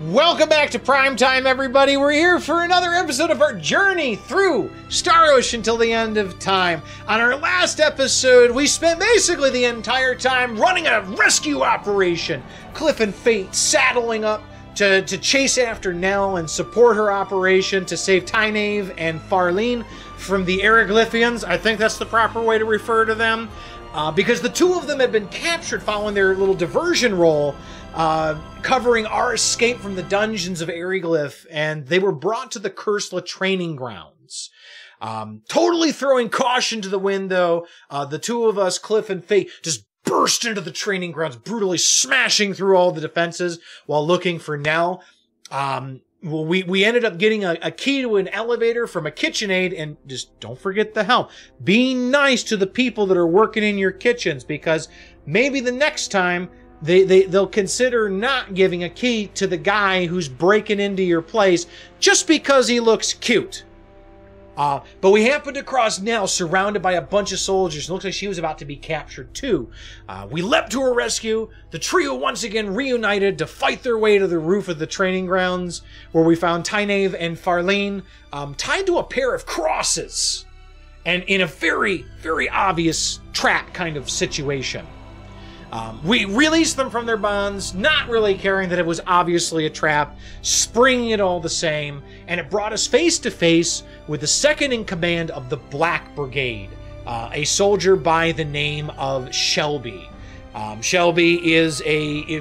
Welcome back to Primetime, everybody. We're here for another episode of our journey through Star Ocean till the end of time. On our last episode, we spent basically the entire time running a rescue operation. Cliff and Fayt saddling up to chase after Nell and support her operation to save Tynave and Farlene from the Eriglyphians. I think that's the proper way to refer to them. Because the two of them had been captured following their little diversion role, covering our escape from the dungeons of Eriglyph, and they were brought to the Kirsla training grounds. Totally throwing caution to the wind, though, the two of us, Cliff and Fayt, just burst into the training grounds, brutally smashing through all the defenses while looking for Nell. We ended up getting a key to an elevator from a KitchenAid, and just don't forget the helm. Be nice to the people that are working in your kitchens, because maybe the next time they'll consider not giving a key to the guy who's breaking into your place just because he looks cute. But we happened to cross Nell surrounded by a bunch of soldiers. It looks like she was about to be captured too. We leapt to her rescue. The trio once again reunited to fight their way to the roof of the training grounds, where we found Tynave and Farlene tied to a pair of crosses, and in a very, very obvious trap kind of situation. We released them from their bonds, not really caring that it was obviously a trap, springing it all the same, and it brought us face to face with the second in command of the Black Brigade, a soldier by the name of Shelby. Shelby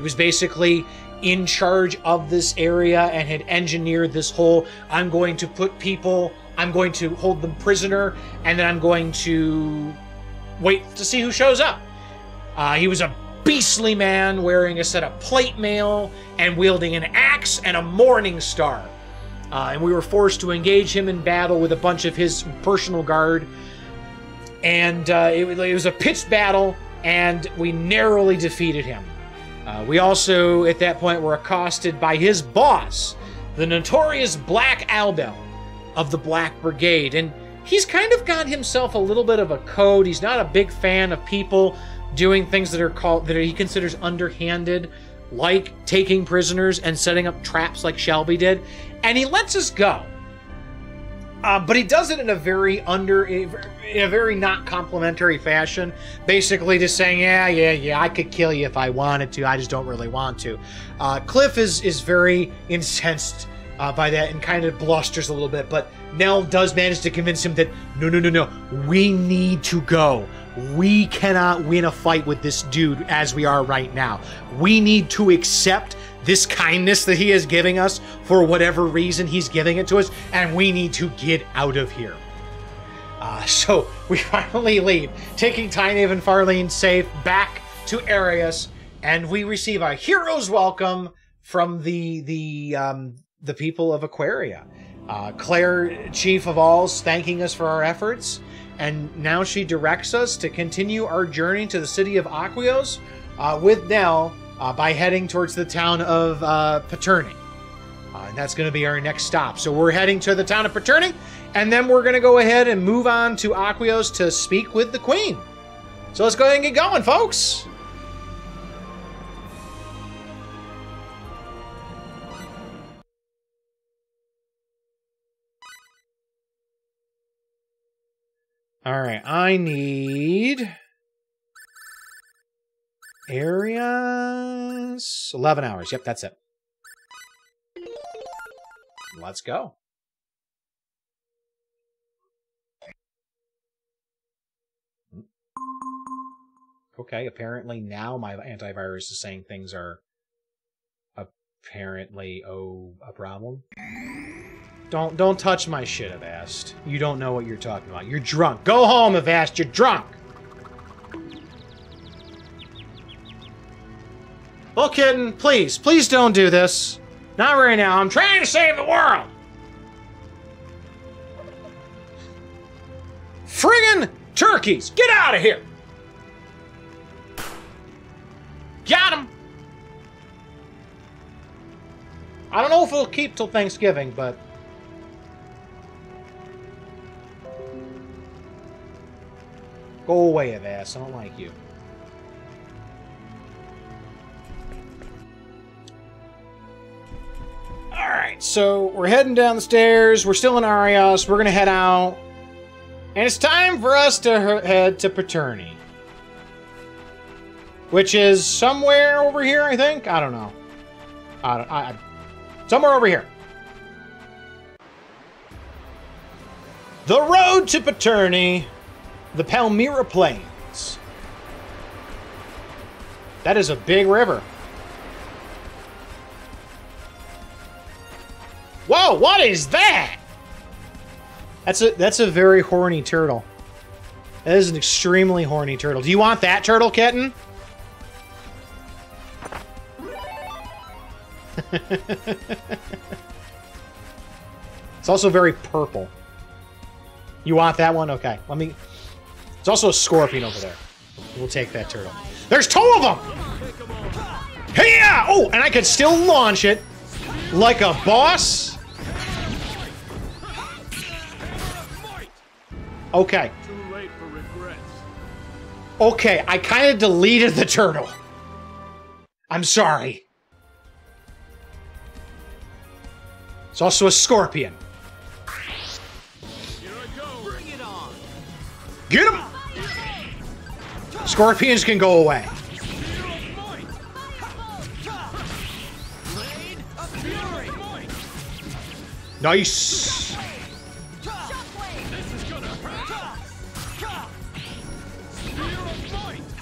was basically in charge of this area and had engineered this whole, I'm going to hold them prisoner, and then I'm going to wait to see who shows up. He was a beastly man wearing a set of plate mail and wielding an axe and a morning star. And we were forced to engage him in battle with a bunch of his personal guard. And it was a pitched battle, and we narrowly defeated him. We also, at that point, were accosted by his boss, the notorious Black Albel of the Black Brigade. And he's kind of got himself a little bit of a code. He's not a big fan of people doing things that he considers underhanded, like taking prisoners and setting up traps like Shelby did, and he lets us go. But he does it in a very not complimentary fashion, basically just saying, yeah, I could kill you if I wanted to, I just don't really want to. Cliff is very incensed by that and kind of blusters a little bit, but Nell does manage to convince him that, no, we need to go. We cannot win a fight with this dude as we are right now. We need to accept this kindness that he is giving us for whatever reason he's giving it to us, and we need to get out of here. So we finally leave, taking Tynave and Farlene safe back to Arius, and we receive a hero's welcome from the people of Aquaria. Claire, chief of alls, thanking us for our efforts. And now she directs us to continue our journey to the city of Aquiros with Nell by heading towards the town of Peterny. And that's going to be our next stop. So we're heading to the town of Peterny, and then we're going to go ahead and move on to Aquiros to speak with the Queen. So let's go ahead and get going, folks. All right, I need areas 11 hours. Yep, that's it. Let's go. Okay, apparently now my antivirus is saying things are apparently a problem. Don't touch my shit, Avast. You don't know what you're talking about. You're drunk. Go home, Avast. You're drunk. Well, kitten, please don't do this. Not right now. I'm trying to save the world. Friggin' turkeys, get out of here. Got him. I don't know if it'll keep till Thanksgiving, but go away, Avast. I don't like you. Alright, so we're heading down the stairs. We're still in Arios. We're gonna head out. And it's time for us to head to Peterny. Which is somewhere over here, I think? I don't know. Somewhere over here. The road to Peterny. The Palmyra Plains. That is a big river. Whoa, what is that? That's a very horny turtle. That is an extremely horny turtle. Do you want that turtle, kitten? It's also very purple. You want that one? Okay, let me... There's also a scorpion over there. We'll take that turtle. There's 2 of them! Hey, yeah! Oh, and I could still launch it like a boss. Okay. Too late for regrets. Okay, I kind of deleted the turtle. I'm sorry. It's also a scorpion. Here I go. Bring it on. Get him! Scorpions can go away. Nice.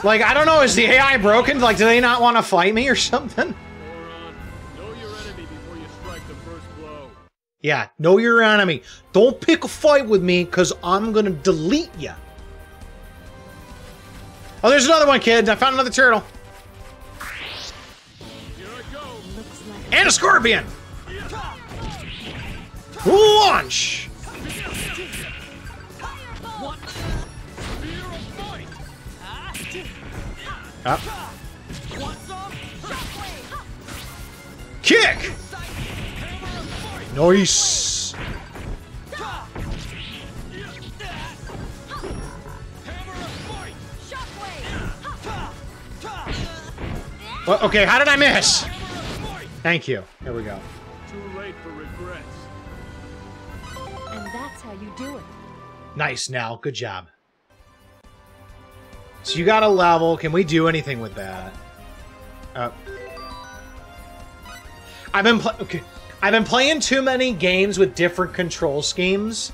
Like, I don't know, is the AI broken? Like, do they not want to fight me or something? Know your enemy before you strike the first blow. Yeah, know your enemy. Don't pick a fight with me, because I'm going to delete you. Oh, there's another one, kid. I found another turtle. Here I go. And a scorpion. Launch. Up. Kick. Nice. Well, okay, how did I miss? Thank you. There we go. Too late for regrets. And that's how you do it. Nice, Nell. Good job. So you got a level. Can we do anything with that? I've been playing too many games with different control schemes.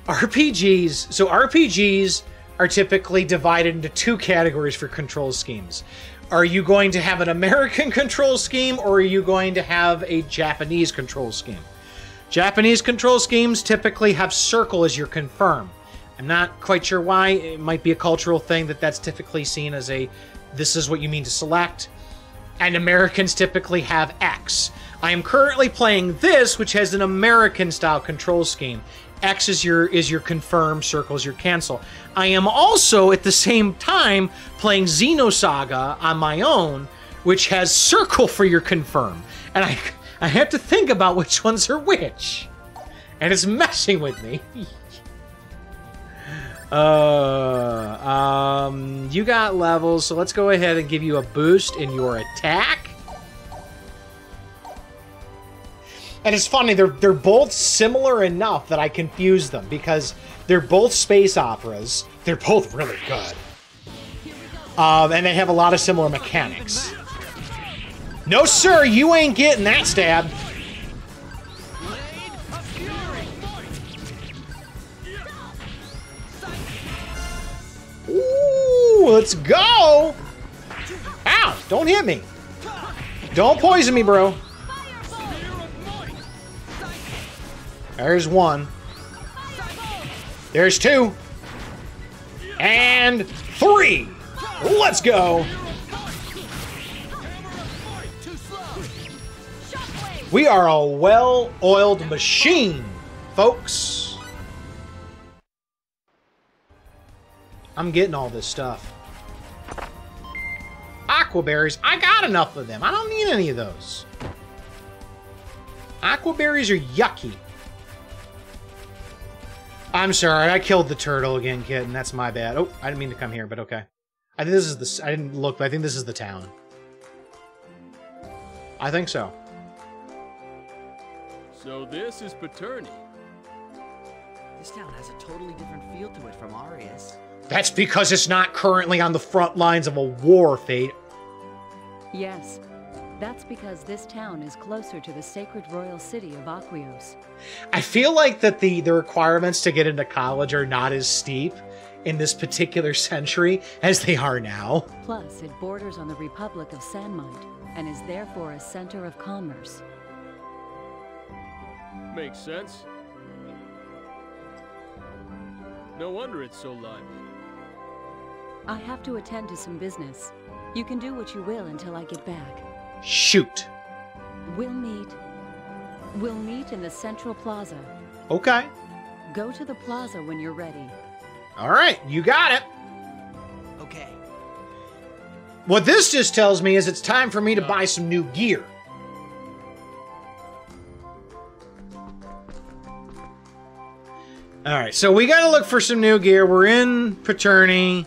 RPGs. So RPGs are typically divided into 2 categories for control schemes. Are you going to have an American control scheme, or are you going to have a Japanese control scheme? Japanese control schemes typically have circle as your confirm. I'm not quite sure why. It might be a cultural thing that's typically seen as a, this is what you mean to select. And Americans typically have X. I am currently playing this, which has an American-style control scheme. X is your confirm, circle is your cancel. I am also, at the same time, playing Xenosaga on my own, which has circle for your confirm. And I have to think about which ones are which. And it's messing with me. You got levels, so let's go ahead and give you a boost in your attack. And it's funny, they're both similar enough that I confuse them, because they're both space operas. They're both really good. And they have a lot of similar mechanics. No, sir, you ain't getting that stab. Ooh, let's go! Ow! Don't hit me. Don't poison me, bro. There's 1. There's 2. And 3. Let's go. We are a well-oiled machine, folks. I'm getting all this stuff. Aquaberries. I got enough of them. I don't need any of those. Aquaberries are yucky. I'm sorry, I killed the turtle again, kid, and that's my bad. Oh, I didn't mean to come here, but okay. I think this is the... I didn't look, but I think this is the town. I think so. So this is Peterny. This town has a totally different feel to it from Arius. That's because it's not currently on the front lines of a war, Fate. Yes. That's because this town is closer to the sacred royal city of Aquiros. I feel like that the requirements to get into college are not as steep in this particular century as they are now. Plus, it borders on the Republic of Sandmite and is therefore a center of commerce. Makes sense. No wonder it's so lively. I have to attend to some business. You can do what you will until I get back. Shoot. We'll meet in the Central Plaza. Okay. Go to the plaza when you're ready. All right, you got it. Okay. What this just tells me is it's time for me to buy some new gear. All right, so we got to look for some new gear. We're in Peterny.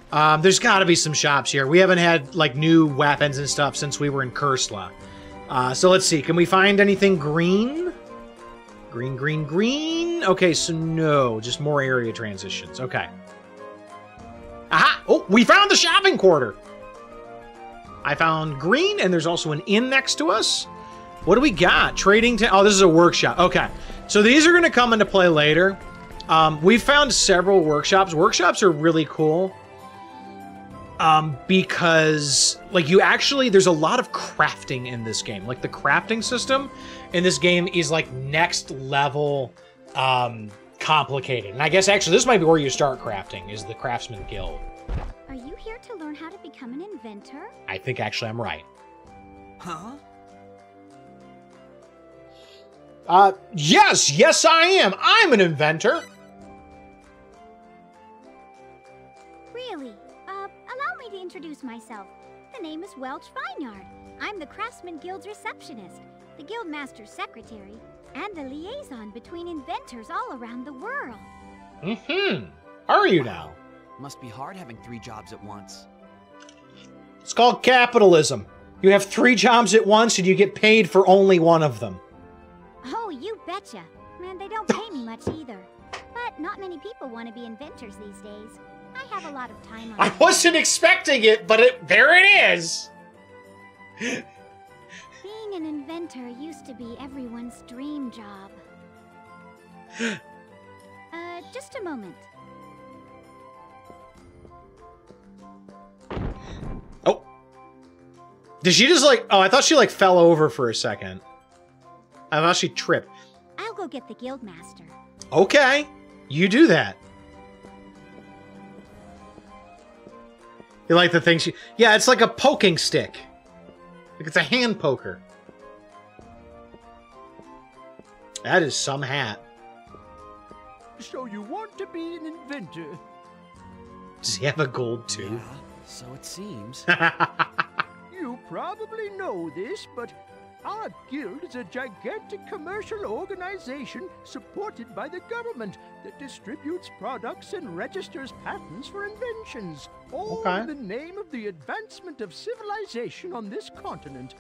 There's got to be some shops here. We haven't had, like, new weapons and stuff since we were in Kirsla. So let's see. Can we find anything green? Green, green, green. Okay, so no. Just more area transitions. Okay. Aha! Oh, we found the shopping quarter. I found green, and there's also an inn next to us. What do we got? Trading... Oh, this is a workshop. Okay. So these are going to come into play later. We've found several workshops. Workshops are really cool. Because, like, you actually, there's a lot of crafting in this game. Like, the crafting system in this game is, like, next level, complicated. And I guess, actually, this might be where you start crafting, is the Craftsman Guild. Are you here to learn how to become an inventor? I think, actually, I'm right. Huh? Yes, I am. I'm an inventor. Really? Allow me to introduce myself. The name is Welch Vineyard. I'm the Craftsman Guild's receptionist, the Guildmaster's secretary, and the liaison between inventors all around the world. Are you now? Must be hard having 3 jobs at once. It's called capitalism. You have 3 jobs at once and you get paid for only one of them. Oh, you betcha. Man, they don't pay me much either. But not many people want to be inventors these days. I have a lot of time on I wasn't expecting it, but there it is. Being an inventor used to be everyone's dream job. Just a moment. Oh. Did she just like... Oh, I thought she like fell over for a second. I thought she tripped. I'll go get the Guildmaster. Okay. You do that. You like the thing she... Yeah, it's like a poking stick. Like it's a hand poker. That is some hat. So you want to be an inventor? Does he have a gold tooth? Yeah, so it seems. You probably know this, but our guild is a gigantic commercial organization supported by the government that distributes products and registers patents for inventions, all Okay. in the name of the advancement of civilization on this continent.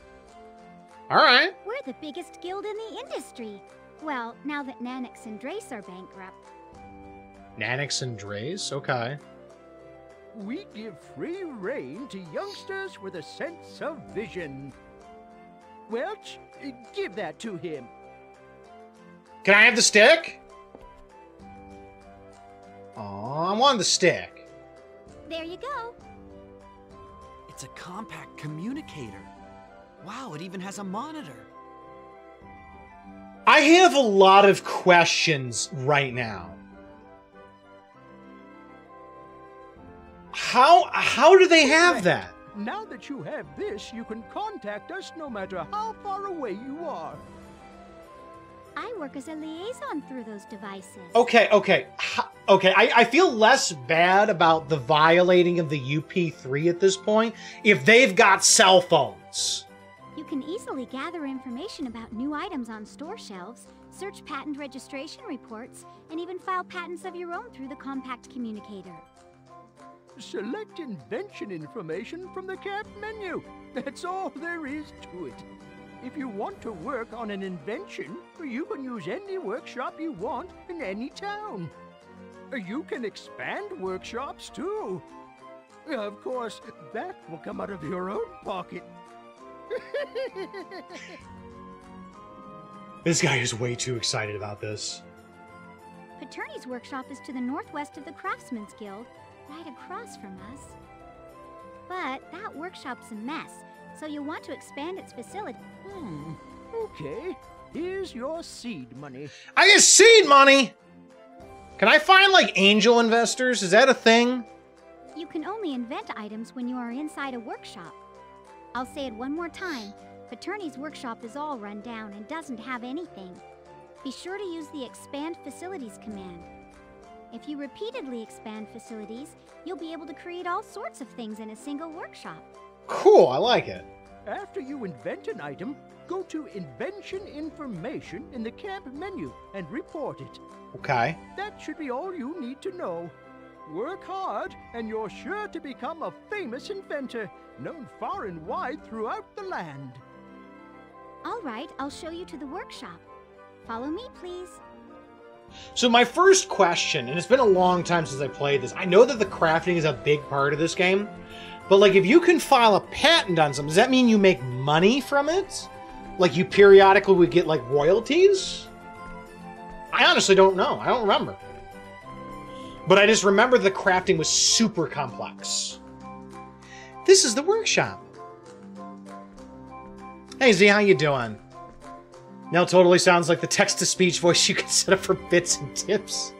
All right. We're the biggest guild in the industry. Well, now that Nanix and Drace are bankrupt. Nanix and Drace? Okay. We give free rein to youngsters with a sense of vision. Welch, give that to him. Can I have the stick? Aw, I want the stick. There you go. It's a compact communicator. Wow, it even has a monitor. I have a lot of questions right now. How do they have that? Now that you have this, you can contact us no matter how far away you are. I work as a liaison through those devices. Okay. I feel less bad about the violating of the UP3 at this point if they've got cell phones. You can easily gather information about new items on store shelves, search patent registration reports, and even file patents of your own through the compact communicator. Select invention information from the cap menu. That's all there is to it. If you want to work on an invention, you can use any workshop you want in any town. You can expand workshops too. Of course, that will come out of your own pocket. This guy is way too excited about this. Peterny's workshop is to the northwest of the Craftsman's Guild, right across from us. But that workshop's a mess, so you'll want to expand its facility. Okay. Here's your seed money. I get seed money! Can I find, like, angel investors? Is that a thing? You can only invent items when you are inside a workshop. I'll say it one more time. Peterny's workshop is all run down and doesn't have anything. Be sure to use the Expand Facilities command. If you repeatedly expand facilities, you'll be able to create all sorts of things in a single workshop. Cool, I like it. After you invent an item, go to Invention Information in the camp menu and report it. Okay. That should be all you need to know. Work hard, and you're sure to become a famous inventor, known far and wide throughout the land. All right, I'll show you to the workshop. Follow me, please. So my first question, and it's been a long time since I played this, I know that the crafting is a big part of this game, but like if you can file a patent on something, does that mean you make money from it? Like you periodically would get like royalties? I honestly don't know. I don't remember. But I just remember the crafting was super complex. This is the workshop. Hey Z, how you doing? Now totally sounds like the text-to-speech voice you can set up for bits and tips.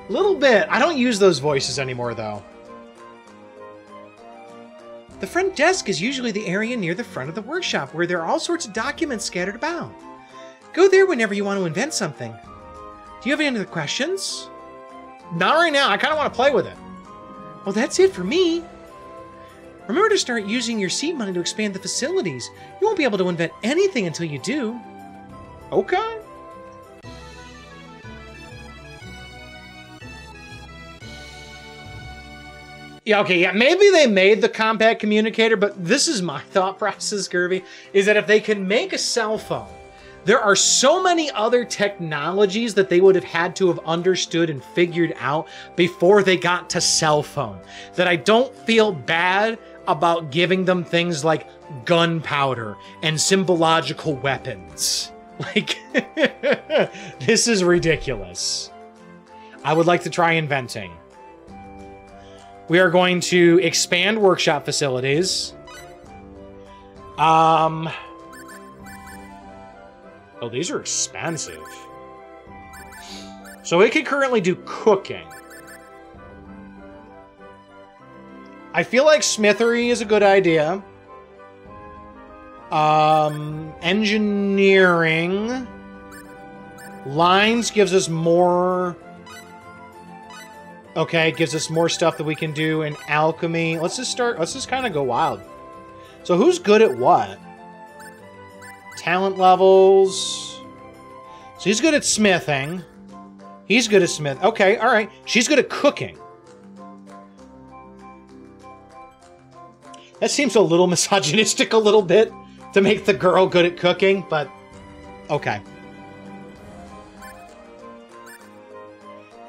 A little bit. I don't use those voices anymore, though. The front desk is usually the area near the front of the workshop where there are all sorts of documents scattered about. Go there whenever you want to invent something. Do you have any other questions? Not right now. I kind of want to play with it. Well, that's it for me. Remember to start using your seed money to expand the facilities. You won't be able to invent anything until you do. Okay. Yeah, okay, yeah, maybe they made the compact communicator, but this is my thought process, Kirby, is that if they can make a cell phone, there are so many other technologies that they would have had to have understood and figured out before they got to cell phone, that I don't feel bad about giving them things like gunpowder and symbological weapons. Like, this is ridiculous. I would like to try inventing. We are going to expand workshop facilities. Oh, these are expensive. So it can currently do cooking. I feel like smithery is a good idea. Engineering. Lines gives us more... Okay, it gives us more stuff that we can do in alchemy. Let's just kind of go wild. So who's good at what? Talent levels. So he's good at smithing. He's good at smith. Okay, all right. She's good at cooking. That seems a little misogynistic a little bit to make the girl good at cooking, but okay.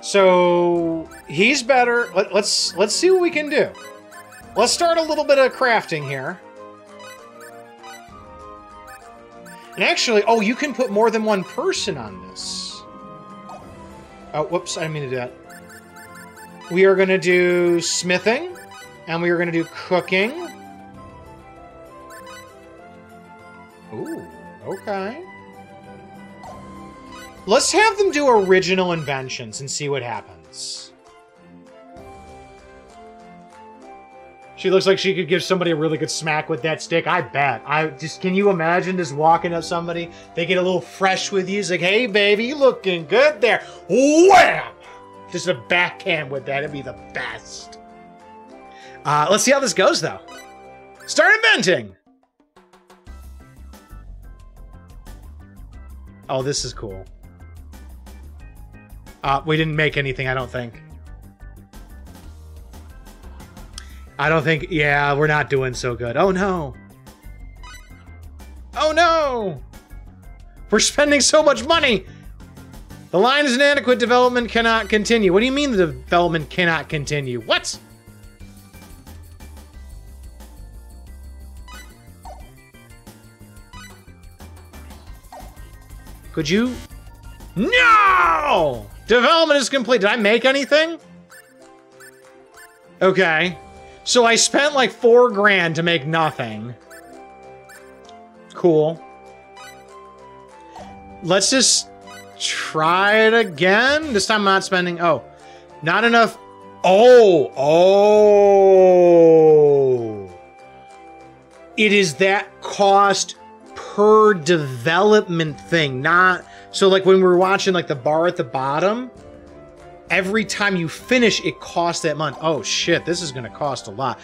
So he's better. Let's see what we can do. Let's start a little bit of crafting here. And actually, oh, you can put more than one person on this. Oh, whoops, I didn't mean to do that. We are going to do smithing, and we are going to do cooking. Ooh, okay. Let's have them do original inventions and see what happens. She looks like she could give somebody a really good smack with that stick. I bet. Can you imagine just walking up somebody? They get a little fresh with you. It's like, hey, baby, you looking good there. Wham! Just a backhand with that. It'd be the best. Let's see how this goes, though. Start inventing. Oh, this is cool. We didn't make anything, I don't think. Yeah, we're not doing so good. Oh, no. Oh, no! No! We're spending so much money! The line is inadequate. Development cannot continue. What do you mean the development cannot continue? What? Could you? No! Development is complete. Did I make anything? Okay. So I spent like $4 grand to make nothing. Cool. Let's just try it again. This time I'm not spending. Oh, not enough. Oh. It is that cost per development thing, not so like when we were watching like the bar at the bottom, every time you finish it costs that much. Oh shit, this is gonna cost a lot.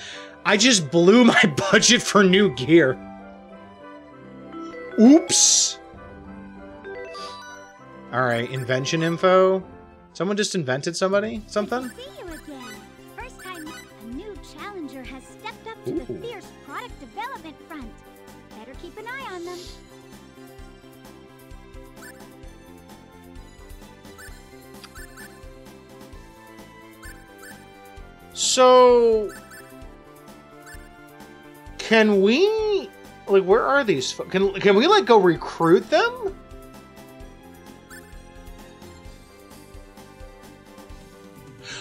I just blew my budget for new gear. Oops. All right, invention info. Someone just invented something? See you again. First time a new challenger has stepped up to the fierce product development front. Better keep an eye on them. So, can we, like, where are these? Can we, like, go recruit them?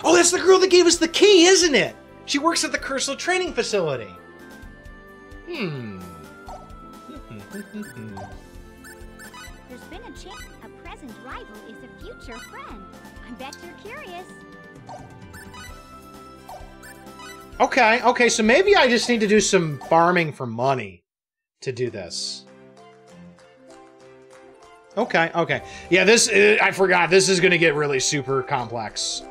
Oh, that's the girl that gave us the key, isn't it? She works at the Kirsla training facility. There's been a chance a present rival is a future friend. I bet you're curious. Okay, so maybe I just need to do some farming for money to do this. Okay. Yeah, this, I forgot, this is gonna get really super complex.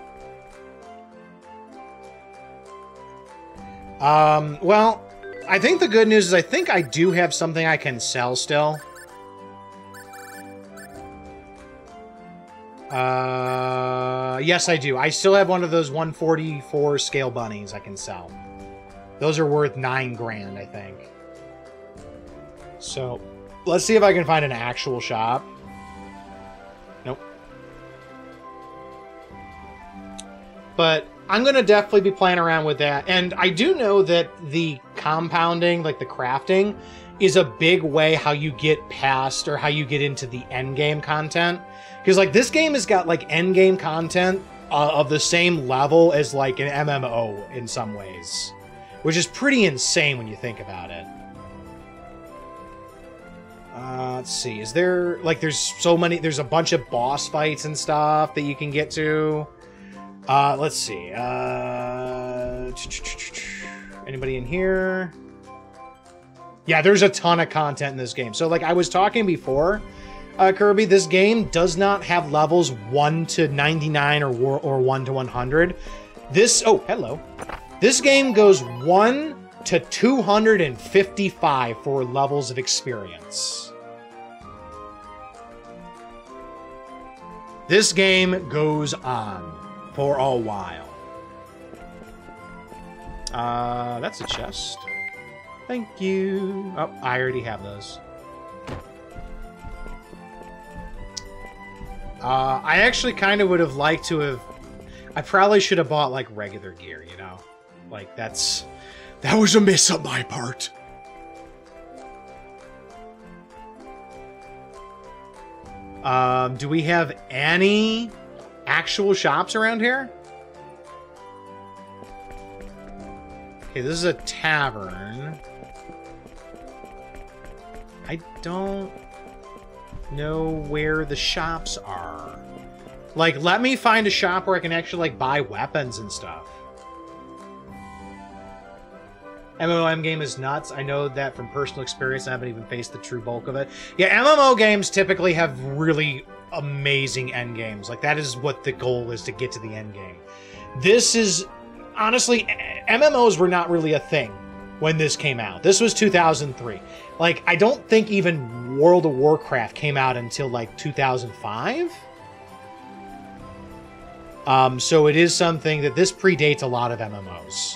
Well, I think the good news is I think I do have something I can sell still. Yes, I do. I still have one of those 144 scale bunnies I can sell. Those are worth 9 grand, I think. So, let's see if I can find an actual shop. Nope. But I'm going to definitely be playing around with that. And I do know that the compounding, like the crafting, is a big way how you get past or how you get into the end game content. Because like this game has got like end game content of the same level as like an MMO in some ways, which is pretty insane when you think about it. Let's see, is there like there's a bunch of boss fights and stuff that you can get to. Let's see. Anybody in here? Yeah, there's a ton of content in this game. So like I was talking before, Kirby, this game does not have levels 1 to 99 or 1 to 100. Hello. This game goes 1 to 255 for levels of experience. This game goes on for a while. That's a chest. Thank you. Oh, I already have those. I actually kind of would have liked to have... I probably should have bought, like, regular gear, you know? Like, that was a miss on my part. Do we have any actual shops around here? Okay, this is a tavern. I don't know where the shops are. Like, let me find a shop where I can actually, like, buy weapons and stuff. MMO game is nuts. I know that from personal experience. I haven't even faced the true bulk of it. Yeah, MMO games typically have really amazing end games. Like, that is what the goal is, to get to the end game. This is... Honestly, MMOs were not really a thing when this came out. This was 2003. Like, I don't think even World of Warcraft came out until, like, 2005. So it is something that this predates a lot of MMOs.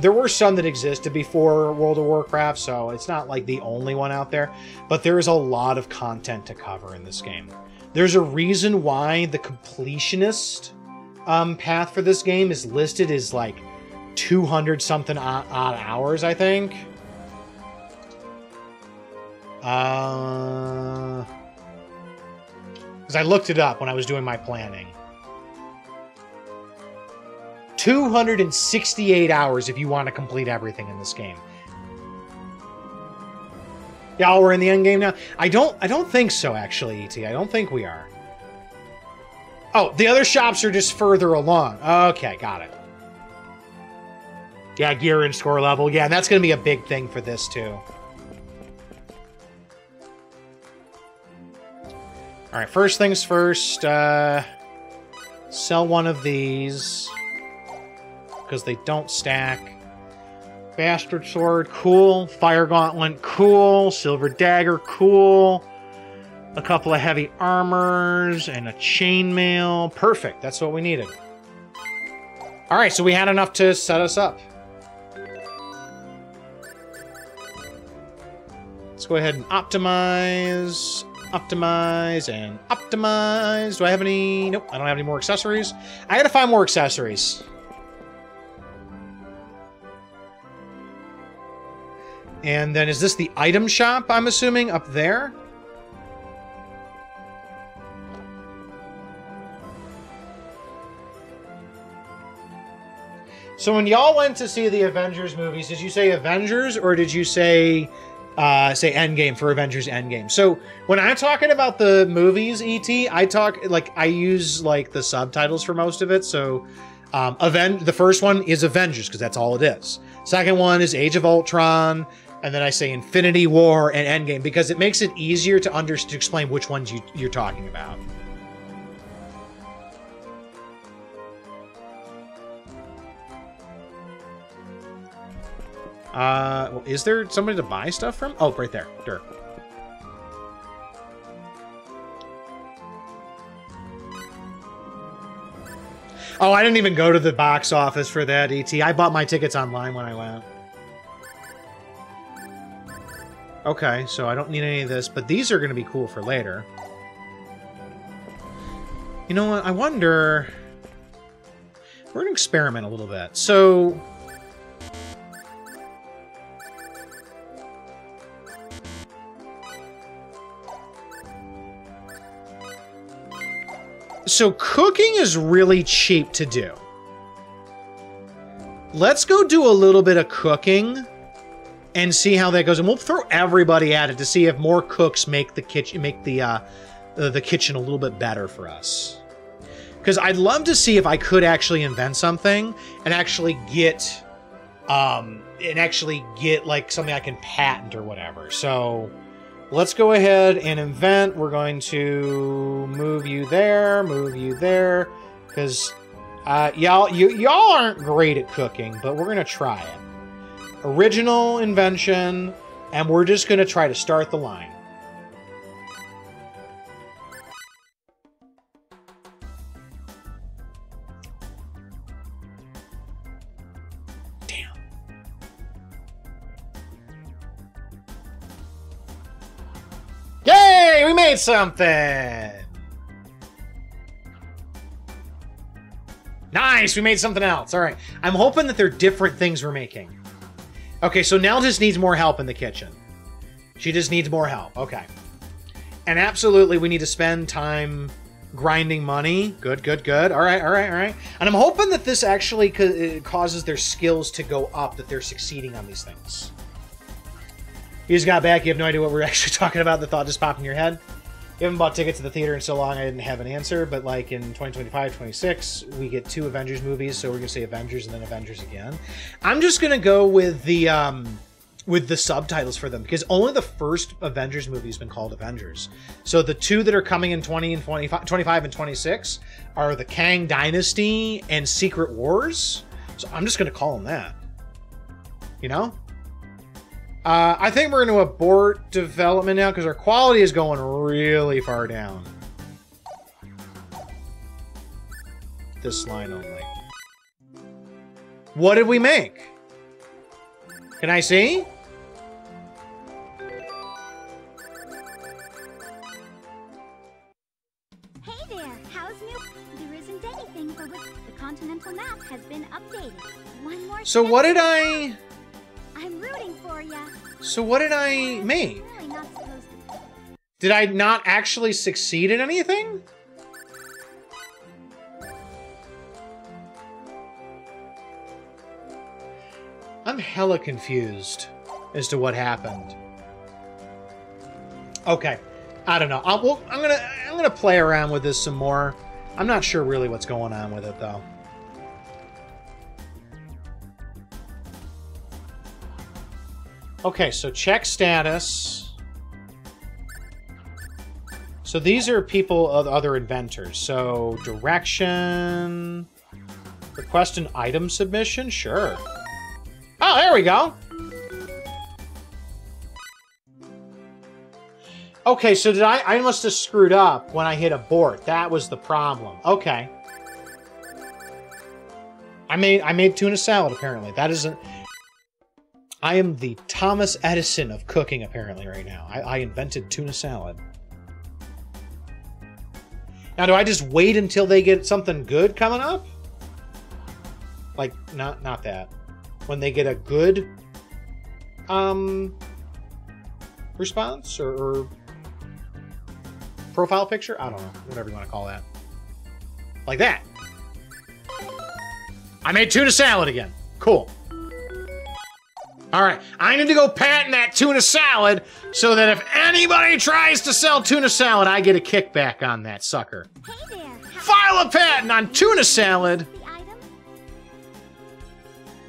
There were some that existed before World of Warcraft, so it's not like the only one out there, but there is a lot of content to cover in this game. There's a reason why the completionist path for this game is listed as like 200 something odd hours, I think. Because I looked it up when I was doing my planning. 268 hours if you want to complete everything in this game. Yeah, we're in the end game now. I don't think so, actually, ET. I don't think we are. Oh, the other shops are just further along. Okay, got it. Yeah, gear and score level. Yeah, and that's going to be a big thing for this, too. All right, first things first. Sell one of these. Because they don't stack. Bastard Sword, cool. Fire Gauntlet, cool. Silver Dagger, cool. A couple of heavy armors and a chainmail. Perfect, that's what we needed. Alright, so we had enough to set us up. Let's go ahead and optimize. Optimize and optimize. Do I have any? Nope, I don't have any more accessories. I gotta find more accessories. And then is this the item shop, I'm assuming, up there? So when y'all went to see the Avengers movies, did you say Avengers or did you say Endgame for Avengers Endgame? So when I'm talking about the movies, ET, I use like the subtitles for most of it. So the first one is Avengers because that's all it is. Second one is Age of Ultron. And then I say Infinity War and Endgame because it makes it easier to explain which ones you're talking about. Well, is there somebody to buy stuff from? Oh, right there. Dirt. Oh, I didn't even go to the box office for that, ET. I bought my tickets online when I went. Okay, so I don't need any of this, but these are going to be cool for later. You know what? I wonder... We're going to experiment a little bit. So... So cooking is really cheap to do. Let's go do a little bit of cooking and see how that goes. And we'll throw everybody at it to see if more cooks make the kitchen the kitchen a little bit better for us. Because I'd love to see if I could actually invent something and actually get like something I can patent or whatever. So let's go ahead and invent. We're going to move you there, because y'all aren't great at cooking, but we're gonna try it. Original invention, and we're just gonna try to start the line. Damn. Yay! We made something! Nice! We made something else. All right. I'm hoping that they're different things we're making. Okay, so Nell just needs more help in the kitchen. She just needs more help. Okay. And absolutely, we need to spend time grinding money. Good, good, good. All right, all right, all right. And I'm hoping that this actually causes their skills to go up, that they're succeeding on these things. You just got back. You have no idea what we're actually talking about. The thought just popped in your head. You haven't bought tickets to the theater in so long, I didn't have an answer. But like in 2025, 26, we get 2 Avengers movies, so we're gonna say Avengers and then Avengers again. I'm just gonna go with the subtitles for them because only the first Avengers movie has been called Avengers. So the 2 that are coming in 25 and 26 are the Kang Dynasty and Secret Wars. So I'm just gonna call them that. You know. I think we're going to abort development now because our quality is going really far down. This line only. What did we make? Can I see? Hey there, how's new? There isn't anything for which the continental map has been updated. One more. So step what did to I... go. I'm rooting for ya. So what did I make? Really not supposed to. Did I not actually succeed in anything? I'm hella confused as to what happened. Okay, I don't know. I'm gonna play around with this some more. I'm not sure really what's going on with it though. Okay, so check status. So these are people of other inventors. So direction, request an item submission. Sure. Oh, there we go. Okay, so did I must have screwed up when I hit abort. That was the problem. Okay. I made tuna salad apparently. That isn't. I am the Thomas Edison of cooking apparently right now. I invented tuna salad. Now do I just wait until they get something good coming up? Like not that. When they get a good response or profile picture? I don't know. Whatever you want to call that. Like that. I made tuna salad again. Cool. Alright, I need to go patent that tuna salad so that if anybody tries to sell tuna salad, I get a kickback on that sucker. Hey there. File a patent on tuna salad. The item?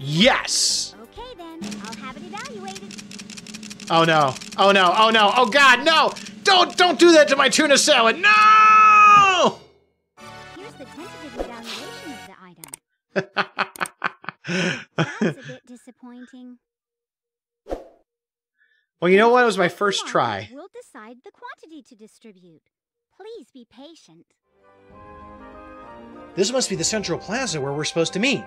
Yes. Okay then, I'll have it evaluated. Oh no. Oh no. Oh no. Oh god, no. Don't do that to my tuna salad. No! Here's the tentative evaluation of the item. That's a bit disappointing. Well, you know what? It was my first Come on, try. We'll decide the quantity to distribute. Please be patient. This must be the central plaza where we're supposed to meet.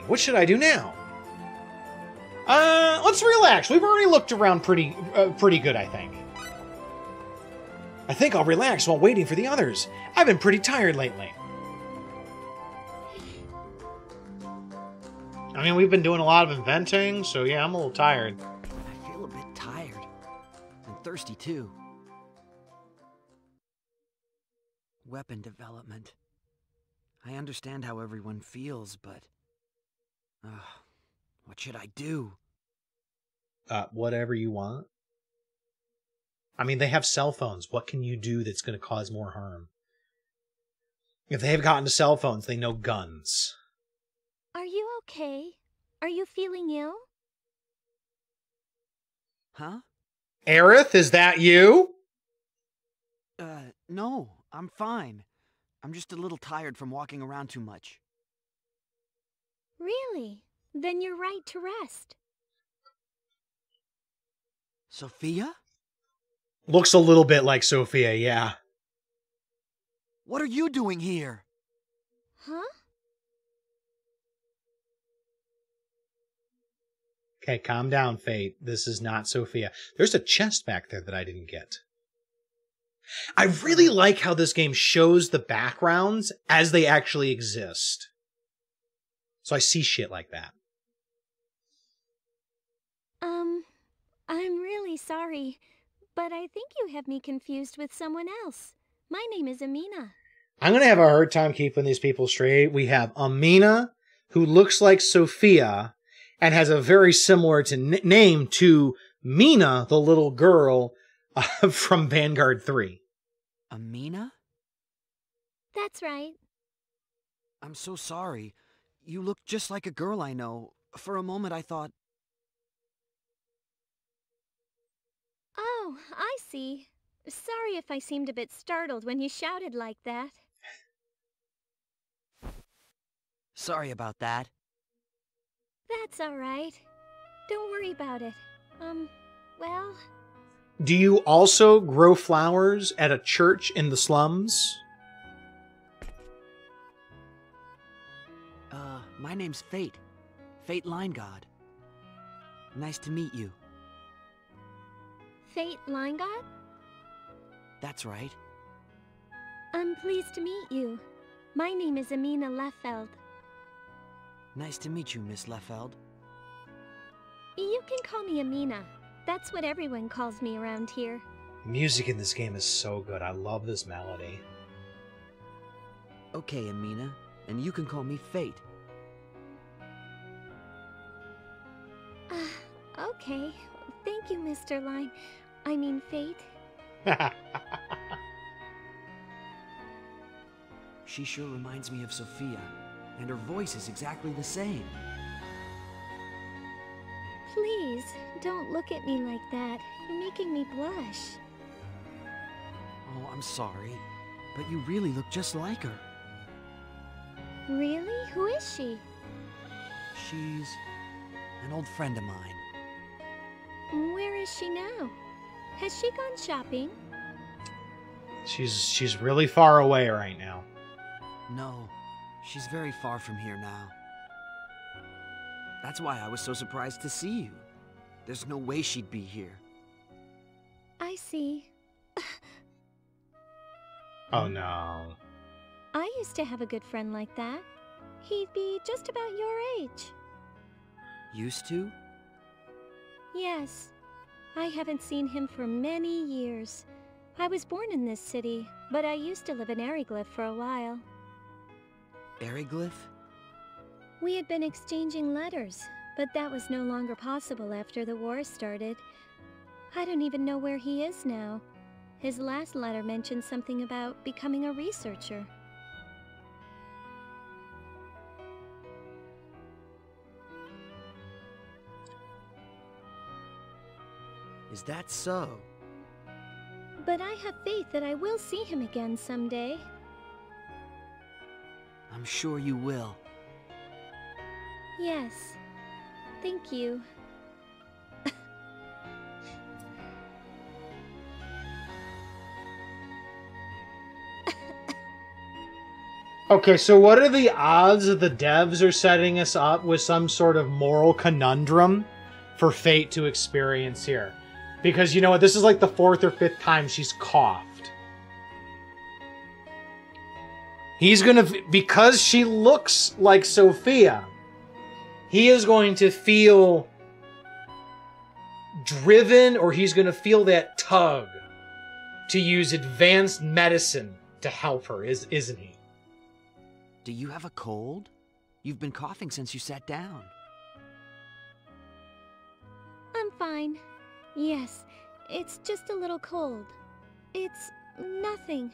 What should I do now? Let's relax. We've already looked around pretty good, I think. I think I'll relax while waiting for the others. I've been pretty tired lately. I mean, we've been doing a lot of inventing, so yeah, I'm a little tired. I feel a bit tired. And thirsty, too. Weapon development. I understand how everyone feels, but... what should I do? Whatever you want. I mean, they have cell phones. What can you do that's going to cause more harm? If they have gotten to cell phones, they know guns. Are you okay? Are you feeling ill? Huh? Aerith, is that you? No, I'm fine. I'm just a little tired from walking around too much. Really? Then you're right to rest. Sophia? Looks a little bit like Sophia, yeah. What are you doing here? Huh? Okay, calm down, Fate. This is not Sophia. There's a chest back there that I didn't get. I really like how this game shows the backgrounds as they actually exist. So I see shit like that. I'm really sorry, but I think you have me confused with someone else. My name is Amina. I'm going to have a hard time keeping these people straight. We have Amina, who looks like Sophia, and has a very similar name to Mina, the little girl from Vanguard 3. Amina? That's right. I'm so sorry. You look just like a girl I know. For a moment I thought... Oh, I see. Sorry if I seemed a bit startled when you shouted like that. Sorry about that. That's all right. Don't worry about it. Well... Do you also grow flowers at a church in the slums? My name's Fayt. Fayt Line God. Nice to meet you. Fayt Line God? That's right. I'm pleased to meet you. My name is Amina Leffeld. Nice to meet you, Miss Leffeld. You can call me Amina. That's what everyone calls me around here. Music in this game is so good. I love this melody. Okay, Amina. And you can call me Fayt. Okay. Thank you, Mr. Line. I mean, Fayt. She sure reminds me of Sophia, and her voice is exactly the same. Please, don't look at me like that. You're making me blush. Oh, I'm sorry, but you really look just like her. Really? Who is she? She's an old friend of mine. Where is she now? Has she gone shopping? She's really far away right now. No, she's very far from here now. That's why I was so surprised to see you. There's no way she'd be here. I see. Oh no. I used to have a good friend like that. He'd be just about your age. Used to? Yes. I haven't seen him for many years. I was born in this city, but I used to live in Ariglyph for a while. Ariglyph? We had been exchanging letters, but that was no longer possible after the war started. I don't even know where he is now. His last letter mentioned something about becoming a researcher. Is that so? But I have faith that I will see him again someday. I'm sure you will. Yes. Thank you. Okay, so what are the odds that the devs are setting us up with some sort of moral conundrum for Fayt to experience here? Because, you know what, this is like the 4th or 5th time she's coughed. He's gonna, because she looks like Sophia, he is going to feel driven, or he's gonna feel that tug to use advanced medicine to help her, isn't he? Do you have a cold? You've been coughing since you sat down. I'm fine. Yes, it's just a little cold. It's nothing.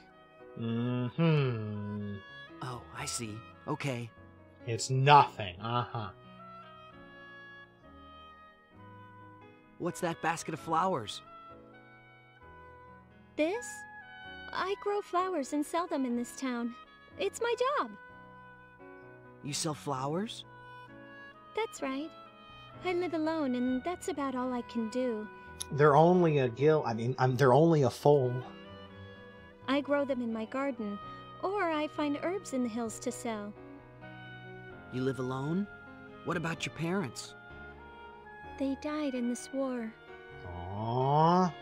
Mm-hmm. Oh, I see. Okay. It's nothing. Uh-huh. What's that basket of flowers? This? I grow flowers and sell them in this town. It's my job. You sell flowers? That's right. I live alone, and that's about all I can do. They're only a they're only a full. I grow them in my garden, or I find herbs in the hills to sell. You live alone? What about your parents? They died in this war. Aww.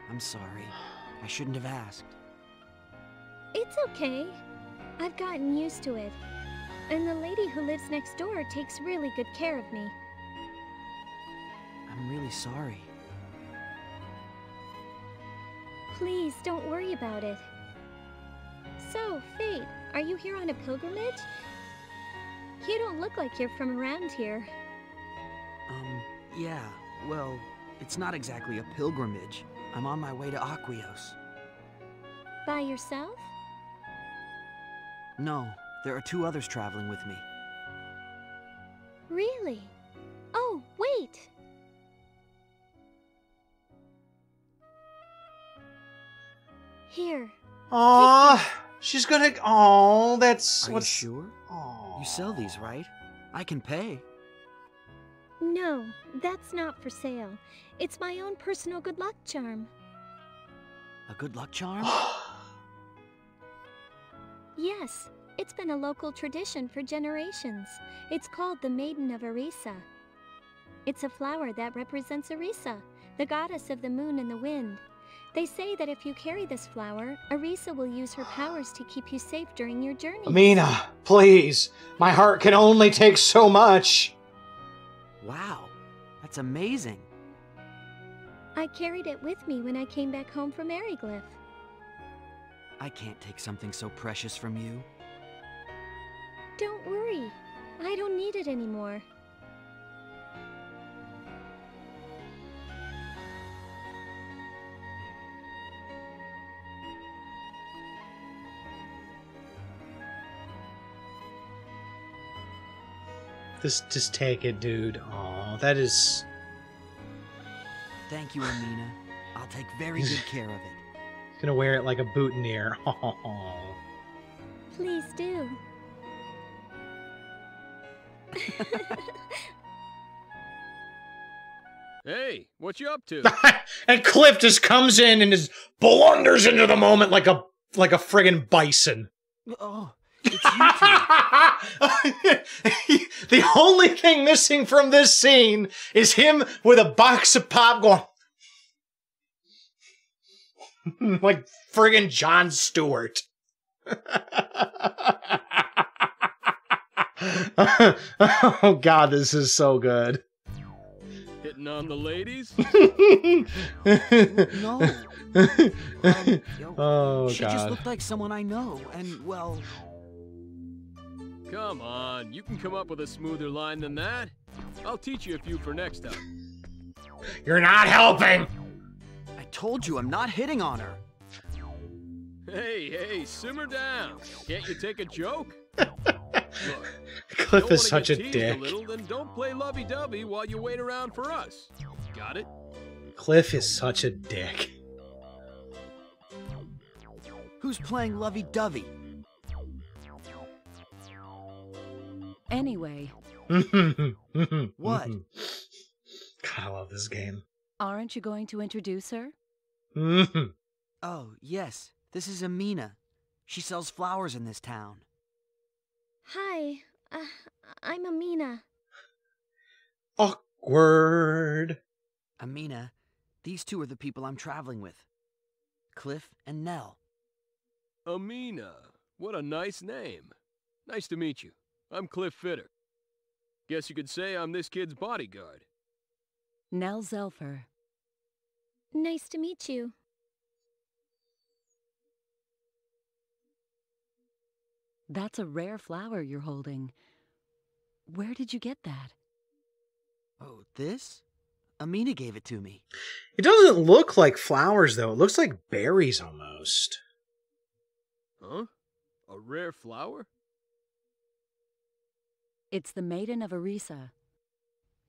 I'm sorry. I shouldn't have asked. It's okay. I've gotten used to it. And the lady who lives next door takes really good care of me. I'm really sorry. Please, don't worry about it. So, Fayt, are you here on a pilgrimage? You don't look like you're from around here. Yeah. Well, it's not exactly a pilgrimage. I'm on my way to Aquiros. By yourself? No, there are 2 others traveling with me. Really? Oh, wait! Here. Aww. She's gonna. Aww, that's. Are you sure? Aww. You sell these, right? I can pay. No, that's not for sale. It's my own personal good luck charm. A good luck charm? Yes, It's been a local tradition for generations. It's called the Maiden of Arisa. It's a flower that represents Arisa, the goddess of the moon and the wind. They say that if you carry this flower, Arisa will use her powers to keep you safe during your journey. Amina, please. My heart can only take so much. Wow, that's amazing. I carried it with me when I came back home from Ariglyph. I can't take something so precious from you. Don't worry. I don't need it anymore. Just take it, dude. Aw, that is... Thank you, Amina. I'll take very good care of it. Gonna wear it like a boutonniere. Aw. Please do. Hey, what you up to? And Cliff just comes in and just blunders into the moment like a friggin' bison. Oh, it's you two. The only thing missing from this scene is him with a box of pop going like friggin' Jon Stewart. Oh God, this is so good. Hitting on the ladies? No. Oh she God. just looked like someone I know, and well... Come on, you can come up with a smoother line than that. I'll teach you a few for next time. You're not helping. I told you I'm not hitting on her. Hey, simmer down. Can't you take a joke? Look, Cliff don't is wanna such get a teased dick. A little, then don't play lovey-dovey while you wait around for us. Got it? Cliff is such a dick. Who's playing lovey-dovey? Anyway, What? God, I love this game. aren't you going to introduce her? Oh, yes. This is Amina. She sells flowers in this town. Hi, I'm Amina. Awkward. Amina, these two are the people I'm traveling with. Cliff and Nell. Amina. What a nice name. Nice to meet you. I'm Cliff Fitter. Guess you could say I'm this kid's bodyguard. Nell Zelfer. Nice to meet you. That's a rare flower you're holding. Where did you get that? Oh, this? Amina gave it to me. It doesn't look like flowers, though. It looks like berries almost. Huh? A rare flower? It's the Maiden of Arisa.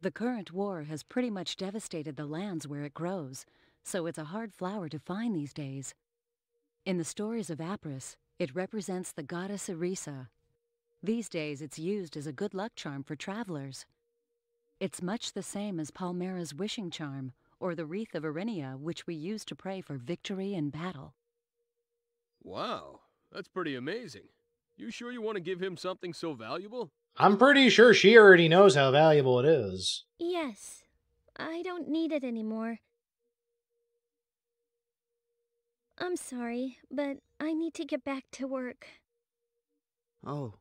The current war has pretty much devastated the lands where it grows, so it's a hard flower to find these days. In the stories of Apris, it represents the goddess Arisa. These days, it's used as a good luck charm for travelers. It's much the same as Palmera's wishing charm, or the wreath of Arinia, which we use to pray for victory in battle. Wow, that's pretty amazing. You sure you want to give him something so valuable? I'm pretty sure she already knows how valuable it is. Yes, I don't need it anymore. I'm sorry, but I need to get back to work. Oh,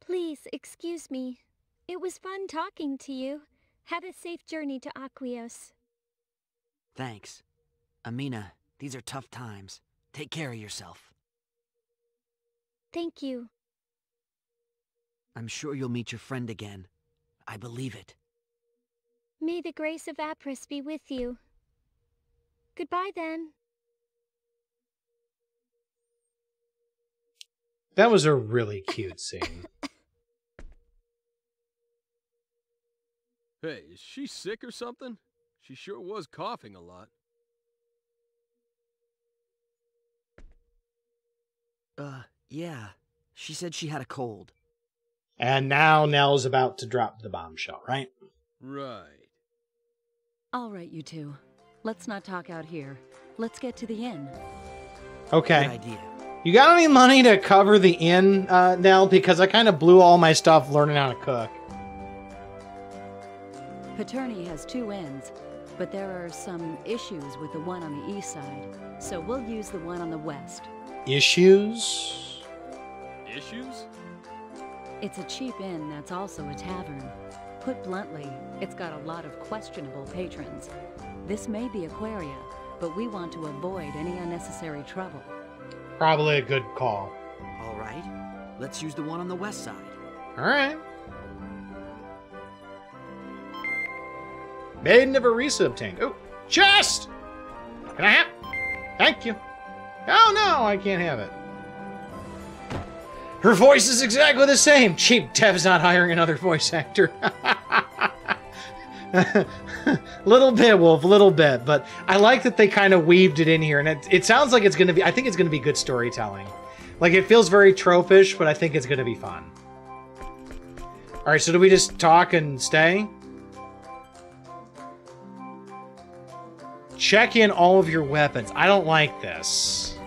Please, excuse me. It was fun talking to you. Have a safe journey to Aquios. thanks. Amina, these are tough times. Take care of yourself. Thank you. I'm sure you'll meet your friend again. I believe it. May the grace of Apris be with you. Goodbye, then. That was a really cute scene. Hey, is she sick or something? She sure was coughing a lot. Yeah. She said she had a cold. And now Nell's about to drop the bombshell, right? Right. All right, you two. Let's not talk out here. Let's get to the inn. Good Okay. idea. You got any money to cover the inn, Nell? Because I kind of blew all my stuff learning how to cook. Peterny has 2 inns, but there are some issues with the one on the east side, so we'll use the one on the west. Issues? Issues? It's a cheap inn that's also a tavern. Put bluntly, it's got a lot of questionable patrons. This may be Aquaria, but we want to avoid any unnecessary trouble. Probably a good call. All right, let's use the one on the west side. All right. Maiden of Arisa obtained. Oh, chest! Can I have? Thank you. Oh no, I can't have it. Her voice is exactly the same. Cheap dev's not hiring another voice actor. Little bit, Wolf, little bit. But I like that they kind of weaved it in here. And it sounds like it's going to be, I think it's going to be good storytelling. Like, it feels very tropish, but I think it's going to be fun. All right, so do we just talk and stay? Check in all of your weapons. I don't like this.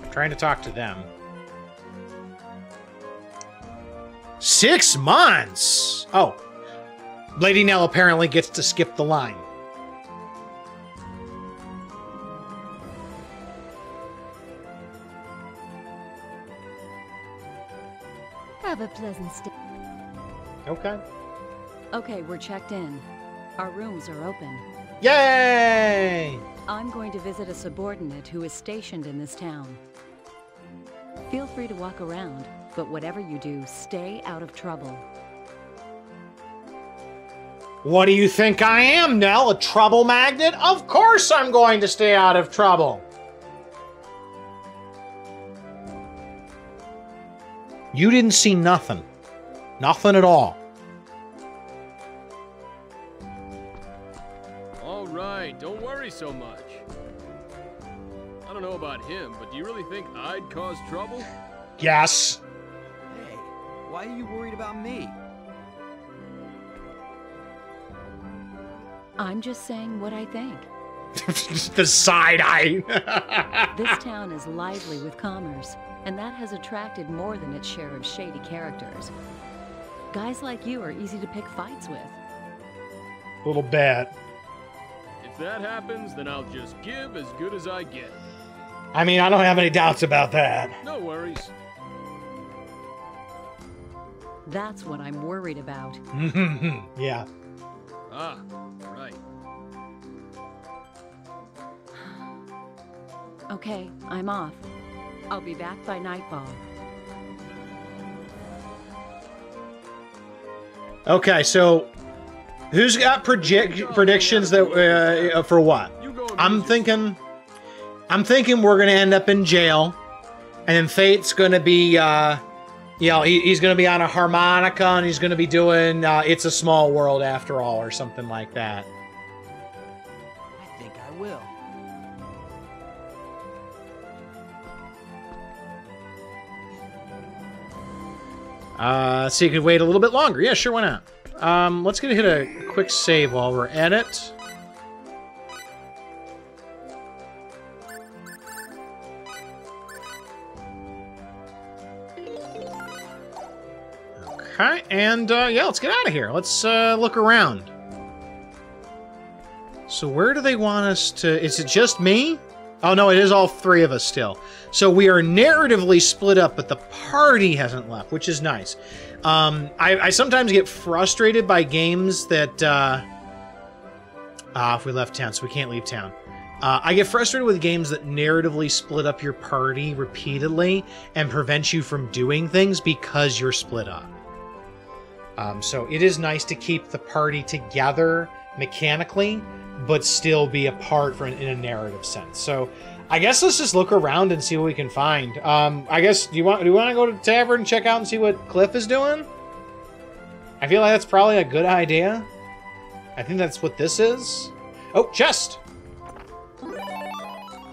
I'm trying to talk to them. 6 months! Oh. Lady Nell apparently gets to skip the line. Have a pleasant stay. Okay. Okay, we're checked in. Our rooms are open. Yay! I'm going to visit a subordinate who is stationed in this town. Feel free to walk around, but whatever you do, stay out of trouble. What do you think I am, Nell? A trouble magnet? Of course I'm going to stay out of trouble. You didn't see nothing. Nothing at all. All right, don't worry so much. I don't know about him, but do you really think I'd cause trouble? Yes. Hey, why are you worried about me? I'm just saying what I think. The side eye. This town is lively with commerce, and that has attracted more than its share of shady characters. Guys like you are easy to pick fights with. Little bit. If that happens, then I'll just give as good as I get. I mean, I don't have any doubts about that. No worries. That's what I'm worried about. Yeah. Ah, right. Okay, I'm off. I'll be back by nightfall. Okay, so who's got predictions that for what? I'm thinking we're gonna end up in jail, and then Fayt's gonna be, you know, he's gonna be on a harmonica and he's gonna be doing "It's a Small World After All" or something like that. I think I will. So you could wait a little bit longer. Yeah, sure, why not? Let's hit a quick save while we're at it. Okay, and yeah, let's get out of here. Let's look around. So where do they want us to... Is it just me? Oh, no, it is all 3 of us still. So we are narratively split up, but the party hasn't left, which is nice. I sometimes get frustrated by games that... if we left town, so we can't leave town. I get frustrated with games that narratively split up your party repeatedly and prevent you from doing things because you're split up. So it is nice to keep the party together mechanically, but still be apart in a narrative sense. So I guess let's just look around and see what we can find. I guess do we want to go to the tavern and check out and see what Cliff is doing? I feel like that's probably a good idea. I think that's what this is. Oh, chest.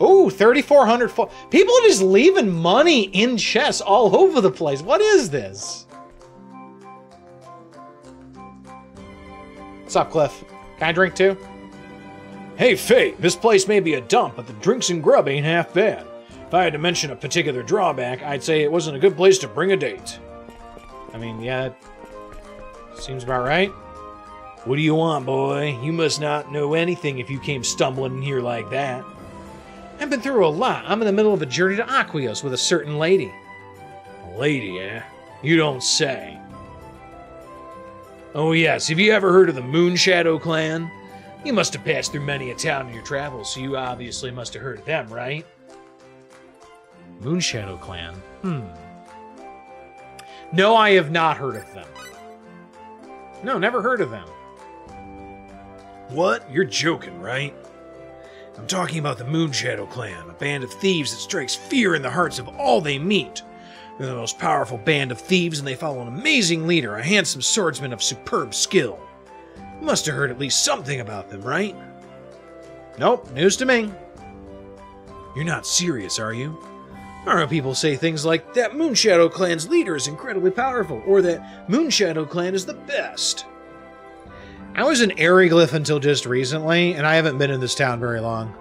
Oh, 3,400. People are just leaving money in chests all over the place. What is this? What's up, Cliff? Can I drink too? Hey, Fayt, this place may be a dump, but the drinks and grub ain't half bad. If I had to mention a particular drawback, I'd say it wasn't a good place to bring a date. I mean, yeah, seems about right. What do you want, boy? You must not know anything if you came stumbling in here like that. I've been through a lot. I'm in the middle of a journey to Aquiros with a certain lady. A lady, eh? You don't say. Oh yes, have you ever heard of the Moonshadow clan? You must have passed through many a town in your travels, so you obviously must have heard of them, right? Moonshadow clan? No, I have not heard of them. No, never heard of them. What? You're joking, right? I'm talking about the Moonshadow clan, a band of thieves that strikes fear in the hearts of all they meet. They're the most powerful band of thieves, and they follow an amazing leader, a handsome swordsman of superb skill. You must have heard at least something about them, right? Nope, news to me. You're not serious, are you? I heard people say things like, that Moonshadow clan's leader is incredibly powerful, or that Moonshadow clan is the best. I was an Aeroglyph until just recently, and I haven't been in this town very long.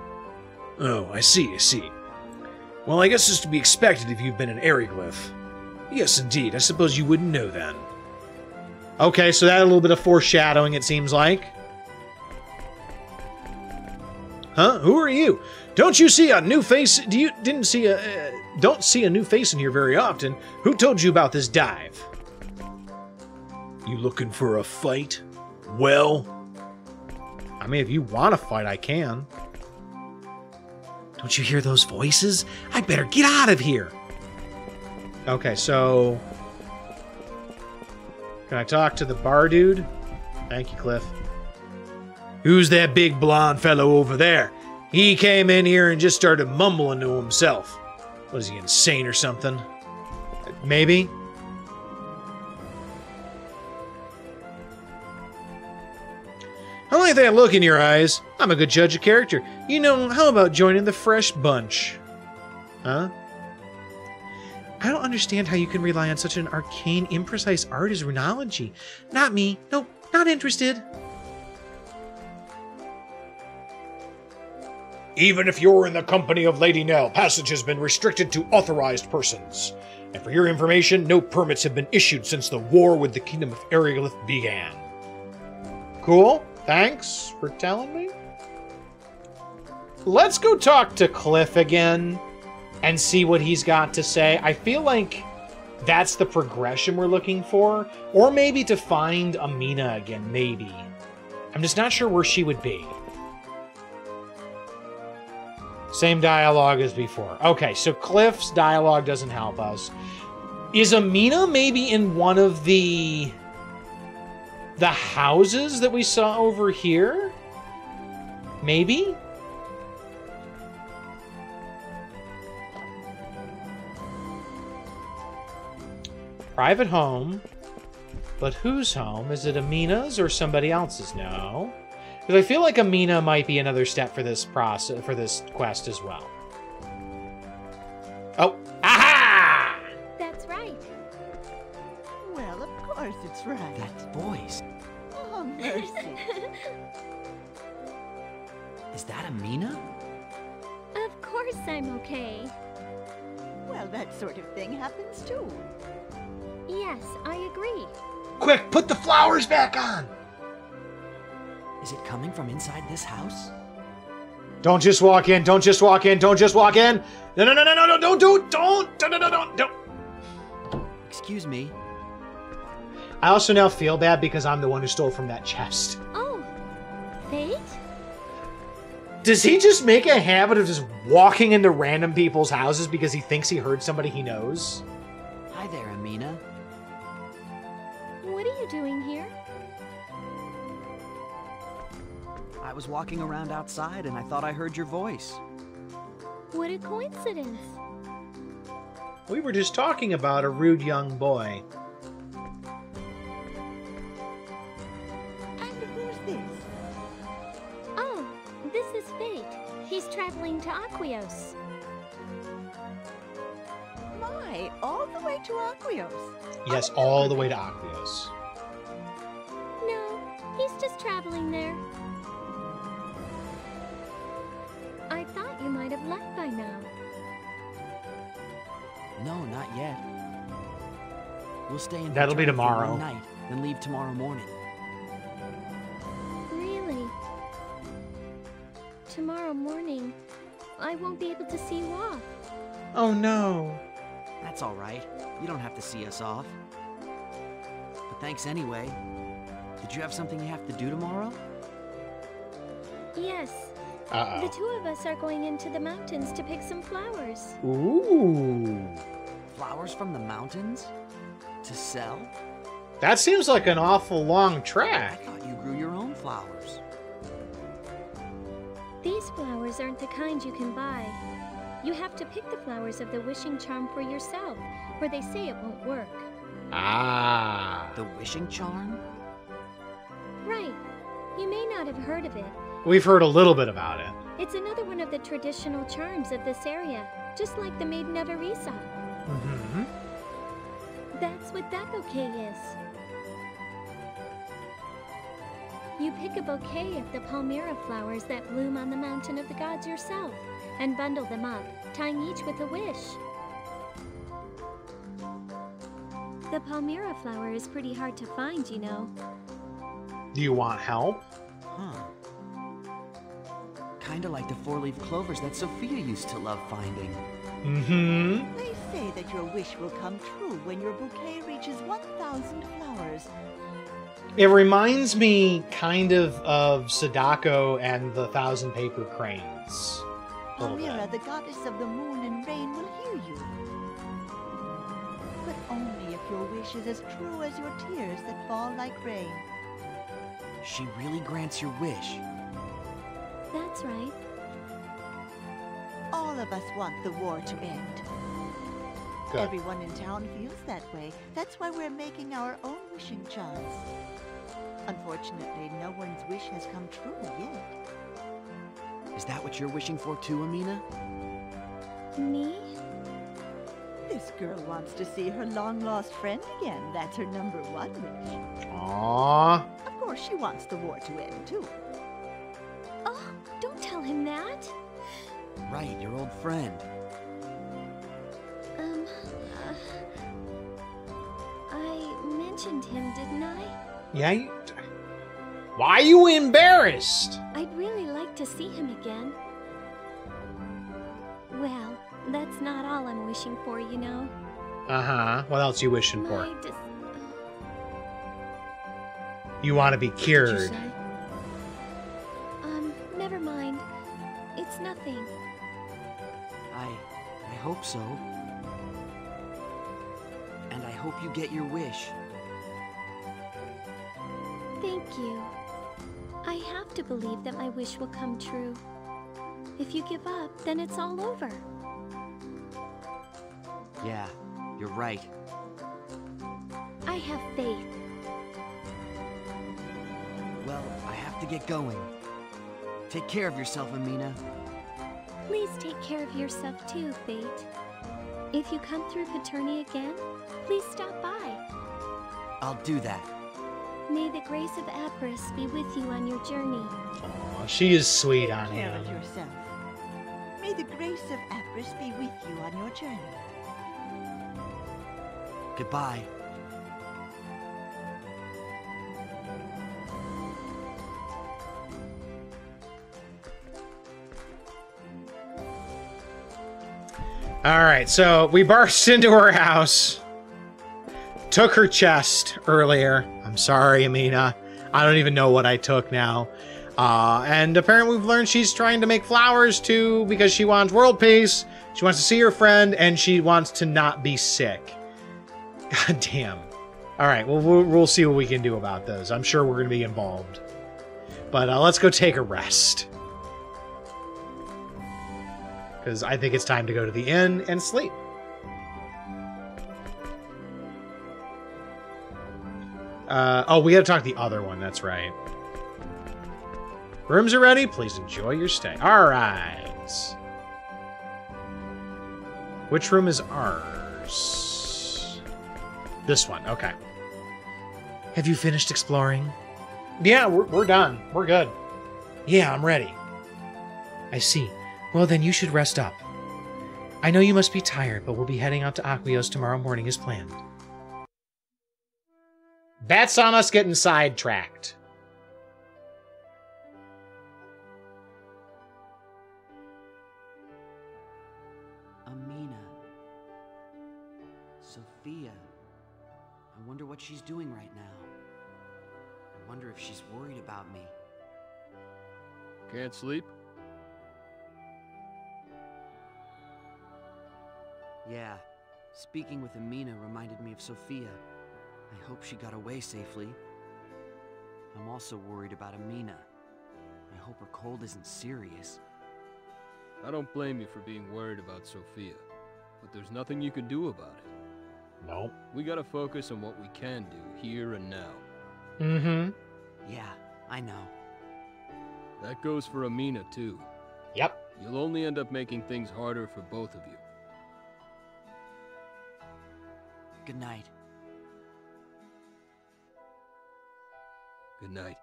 Oh, I see. Well, I guess it's to be expected if you've been an Aeroglyph. Yes, indeed. I suppose you wouldn't know then. Okay, so that had a little bit of foreshadowing, it seems like. Huh? Who are you? Don't you see a new face? Don't see a new face in here very often. Who told you about this dive? You looking for a fight? Well, I mean, if you want to fight, I can. Don't you hear those voices? I better get out of here. Okay, so... Can I talk to the bar dude? Thank you, Cliff. Who's that big blonde fellow over there? He came in here and just started mumbling to himself. Was he insane or something? Maybe. I like that look in your eyes. I'm a good judge of character. You know, how about joining the fresh bunch? Huh? I don't understand how you can rely on such an arcane, imprecise art as runology. Not me. Nope, not interested. Even if you're in the company of Lady Nell, passage has been restricted to authorized persons. And for your information, no permits have been issued since the war with the Kingdom of Aeroglyph began. Cool. Thanks for telling me. Let's go talk to Cliff again and see what he's got to say. I feel like that's the progression we're looking for. Or maybe to find Amina again, maybe. I'm just not sure where she would be. Same dialogue as before. Okay, so Cliff's dialogue doesn't help us. Is Amina maybe in one of the houses that we saw over here? Maybe? Private home. But whose home? Is it Amina's or somebody else's? No. Because I feel like Amina might be another step for this process, for this quest as well. Oh, aha! That's right. Well, of course it's right. That voice. Oh, mercy. Is that Amina? Of course I'm okay. Well, that sort of thing happens too. Yes, I agree. Quick, put the flowers back on! Is it coming from inside this house? Don't just walk in, don't just walk in, don't just walk in! No, don't! Excuse me. I also now feel bad because I'm the one who stole from that chest. Oh, Fayt? Does he just make a habit of just walking into random people's houses because he thinks he heard somebody he knows? Hi there, Amina. What are you doing here? I was walking around outside and I thought I heard your voice. What a coincidence. We were just talking about a rude young boy. And who's this? Oh, this is Fayt. He's traveling to Aquiros. My, all the way to Aquiros. Yes, all the way to Aquios. No, he's just traveling there. have left by now. No, not yet. We'll stay in That'll be Peterny for tomorrow. one night, then leave tomorrow morning. Really? Tomorrow morning, I won't be able to see you off. Oh no. That's all right. You don't have to see us off. But thanks anyway. Did you have something you have to do tomorrow? Yes. Uh-oh. The two of us are going into the mountains to pick some flowers. Ooh. Flowers from the mountains? To sell? That seems like an awful long I track. thought you grew your own flowers. These flowers aren't the kind you can buy. You have to pick the flowers of the wishing charm for yourself, or they say it won't work. Ah. The wishing charm? Right. You may not have heard of it. We've heard a little bit about it. It's another one of the traditional charms of this area, just like the Maiden of Arisa. Mm-hmm. That's what that bouquet is. You pick a bouquet of the palmyra flowers that bloom on the mountain of the gods yourself, and bundle them up, tying each with a wish. The palmyra flower is pretty hard to find, you know. Do you want help? Huh. Kinda like the four-leaf clovers that Sophia used to love finding. Mm-hmm. They say that your wish will come true when your bouquet reaches 1,000 flowers. It reminds me kind of Sadako and the Thousand Paper Cranes. A little Palmyra, bit. the goddess of the moon and rain, will hear you. But only if your wish is as true as your tears that fall like rain. She really grants your wish. That's right. All of us want the war to end. Good. Everyone in town feels that way. That's why we're making our own wishing charms. Unfortunately, no one's wish has come true yet. Is that what you're wishing for too, Amina? Me? This girl wants to see her long-lost friend again. That's her #1 wish. Aww. Of course, she wants the war to end, too. Oh, don't tell him that. Right, your old friend. I mentioned him, didn't I? Yeah, why are you embarrassed? I'd really like to see him again. Well, that's not all I'm wishing for, you know. Uh-huh. What else you wishing for? My dis- You want to be What did you cured. say? Never mind. It's nothing. I hope so. And I hope you get your wish. Thank you. I have to believe that my wish will come true. If you give up, then it's all over. Yeah, you're right. I have faith. Well, I have to get going. Take care of yourself, Amina. Please take care of yourself too, Fayt. If you come through Peterny again, please stop by. I'll do that. May the grace of Aquiros be with you on your journey. Aw, she is sweet on Take care him. of yourself. May the grace of Aquiros be with you on your journey. Goodbye. Alright, so we burst into her house. Took her chest earlier. I'm sorry, Amina. I don't even know what I took now. And apparently we've learned she's trying to make flowers too because she wants world peace. She wants to see her friend and she wants to not be sick. God damn. Alright, well, we'll see what we can do about those. I'm sure we're going to be involved. But let's go take a rest. Because I think it's time to go to the inn and sleep. Oh, we gotta talk to the other one, that's right. Rooms are ready, please enjoy your stay. Alright. Which room is ours? This one, okay. Have you finished exploring? Yeah, we're done. We're good. Yeah, I'm ready. I see. Well, then you should rest up. I know you must be tired, but we'll be heading out to Aquiros tomorrow morning as planned. That's on us getting sidetracked. Amina. Sophia. I wonder what she's doing right now. I wonder if she's worried about me. Can't sleep? Yeah. Speaking with Amina reminded me of Sophia. I hope she got away safely. I'm also worried about Amina. I hope her cold isn't serious. I don't blame you for being worried about Sophia, but there's nothing you can do about it. Nope. We gotta focus on what we can do here and now. Mm-hmm. Yeah, I know. That goes for Amina, too. Yep. You'll only end up making things harder for both of you. Good night. Good night.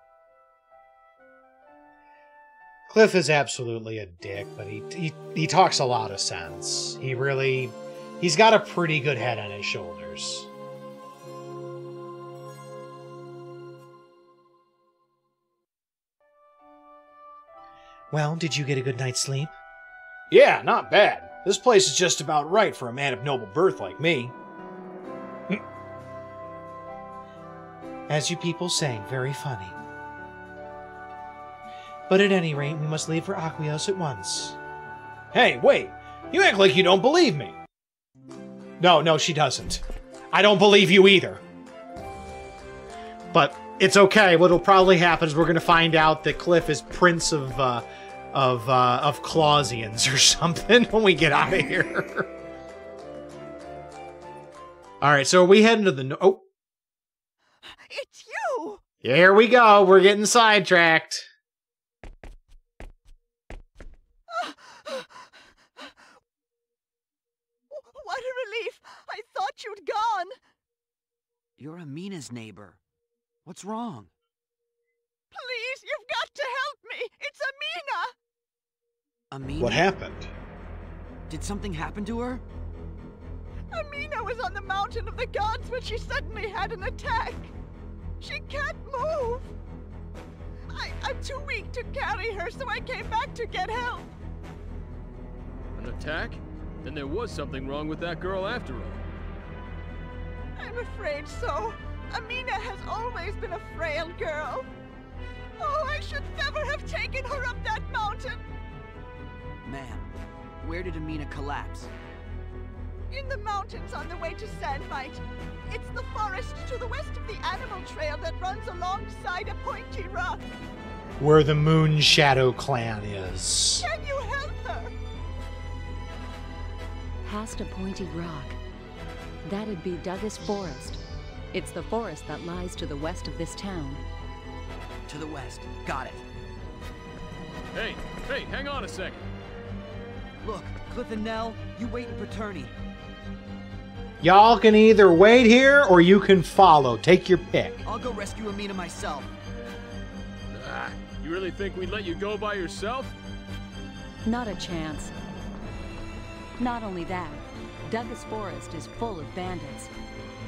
Cliff is absolutely a dick, but he talks a lot of sense. He's got a pretty good head on his shoulders. Well, did you get a good night's sleep? Yeah, not bad. This place is just about right for a man of noble birth like me. As you people say, very funny. But at any rate, we must leave for Aquiros at once. Hey, wait! You act like you don't believe me! No, she doesn't. I don't believe you either. But it's okay. What'll probably happen is we're gonna find out that Cliff is Prince of Clausians or something when we get out of here. Alright, so are we heading to the... Oh! It's you! Here we go. We're getting sidetracked. What a relief! I thought you'd gone! You're Amina's neighbor. What's wrong? Please, you've got to help me! It's Amina! Amina? What happened? Did something happen to her? Amina was on the mountain of the gods when she suddenly had an attack. She can't move. I'm too weak to carry her, so I came back to get help. An attack? Then there was something wrong with that girl after all. I'm afraid so. Amina has always been a frail girl. Oh, I should never have taken her up that mountain. Ma'am, where did Amina collapse? In the mountains on the way to Sandmite. It's the forest to the west of the animal trail that runs alongside a pointy rock. Where the Moon Shadow Clan is. Can you help her? Past a pointy rock. That'd be Douglas Forest. It's the forest that lies to the west of this town. To the west. Got it. Hey, hang on a second. Look, Cliff and Nell, you wait in Peterny. Y'all can either wait here or you can follow. Take your pick. I'll go rescue Amina myself. You really think we'd let you go by yourself? Not a chance. Not only that, Douglas Forest is full of bandits.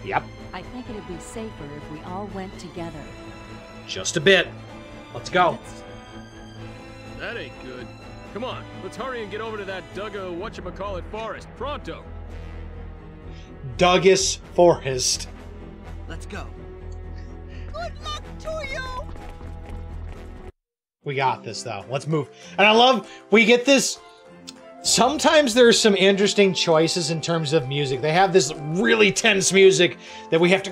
Yep. I think it'd be safer if we all went together. Just a bit. Let's go. That ain't good. Come on, let's hurry and get over to that whatchamacallit forest. Pronto! Douglas Forest. Let's go. Good luck to you! We got this, though. Let's move. And I love, we get this... Sometimes there's some interesting choices in terms of music. They have this really tense music that we have to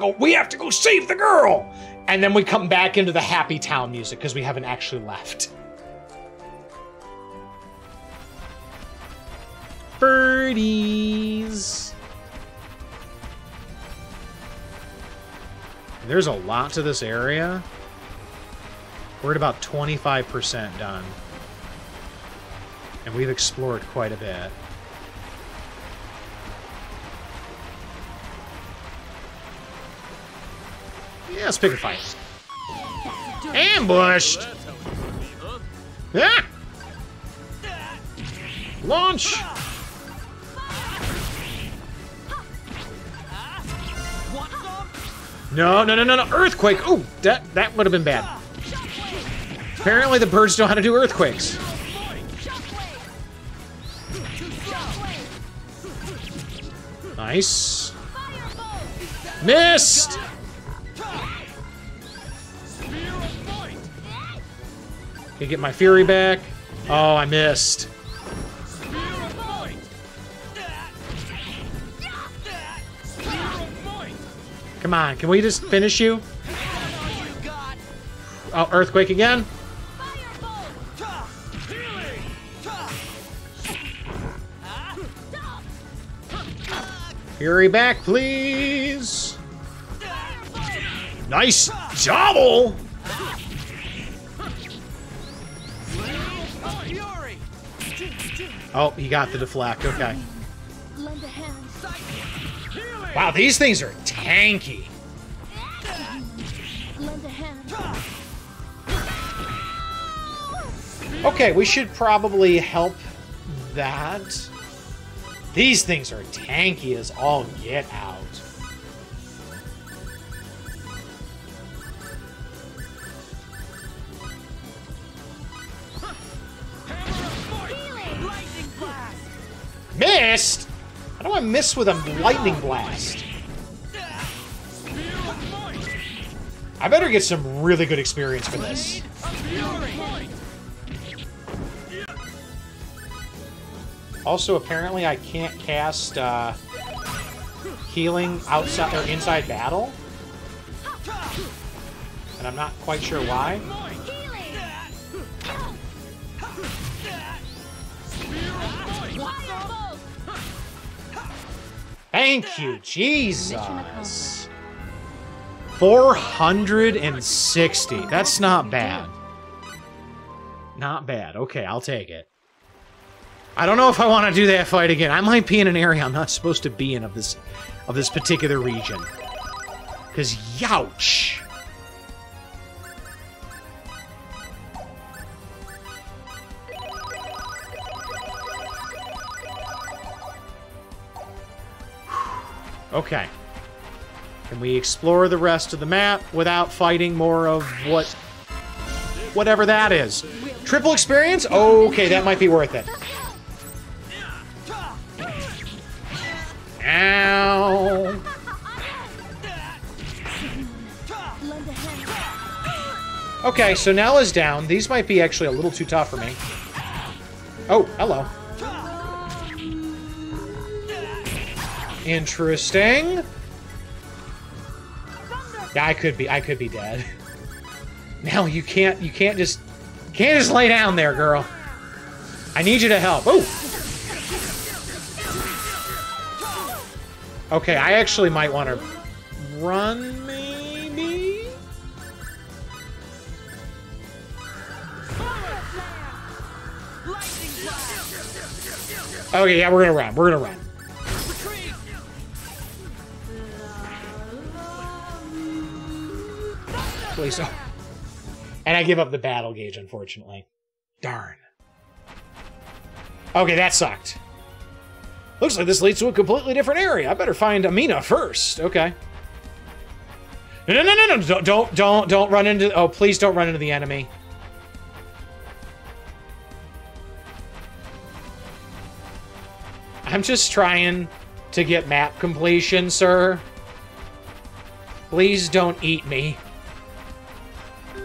go save the girl! And then we come back into the happy town music because we haven't actually left. Birdies! There's a lot to this area. We're at about 25% done. And we've explored quite a bit. Yeah, let's pick a fight. Ambushed! So that's how it's gonna be, huh? Ah! Launch! No, no, no, no, no. Earthquake! Ooh, that would have been bad. Apparently the birds know how to do earthquakes. Nice. Missed! Can get my fury back? Oh, I missed. Come on, can we just finish you? Oh, earthquake again? Fury back, please. Nice double. Oh, he got the deflect. Okay. Wow, these things are tanky. Okay, we should probably help that. These things are tanky as all get out. Missed? How do I miss with a lightning blast? I better get some really good experience for this. Also, apparently I can't cast healing outside or inside battle. And I'm not quite sure why. Thank you, Jesus. 460. That's not bad. Not bad. Okay, I'll take it. I don't know if I want to do that fight again. I might be in an area I'm not supposed to be in of this particular region. Because youch. Okay. Can we explore the rest of the map without fighting more of whatever that is? Triple experience? Okay, that might be worth it. Ow. Okay, so Nella's down. These might be actually a little too tough for me. Oh, hello. Interesting. Yeah, I could be dead. Now you can't just lay down there, girl. I need you to help. Oh. Okay, I actually might want to run, maybe? Okay, yeah, we're gonna run. We're gonna run. Please. Oh. And I give up the battle gauge, unfortunately. Darn. Okay, that sucked. Looks like this leads to a completely different area. I better find Amina first. Okay. No. Don't run into... Oh, please don't run into the enemy. I'm just trying to get map completion, sir. Please don't eat me.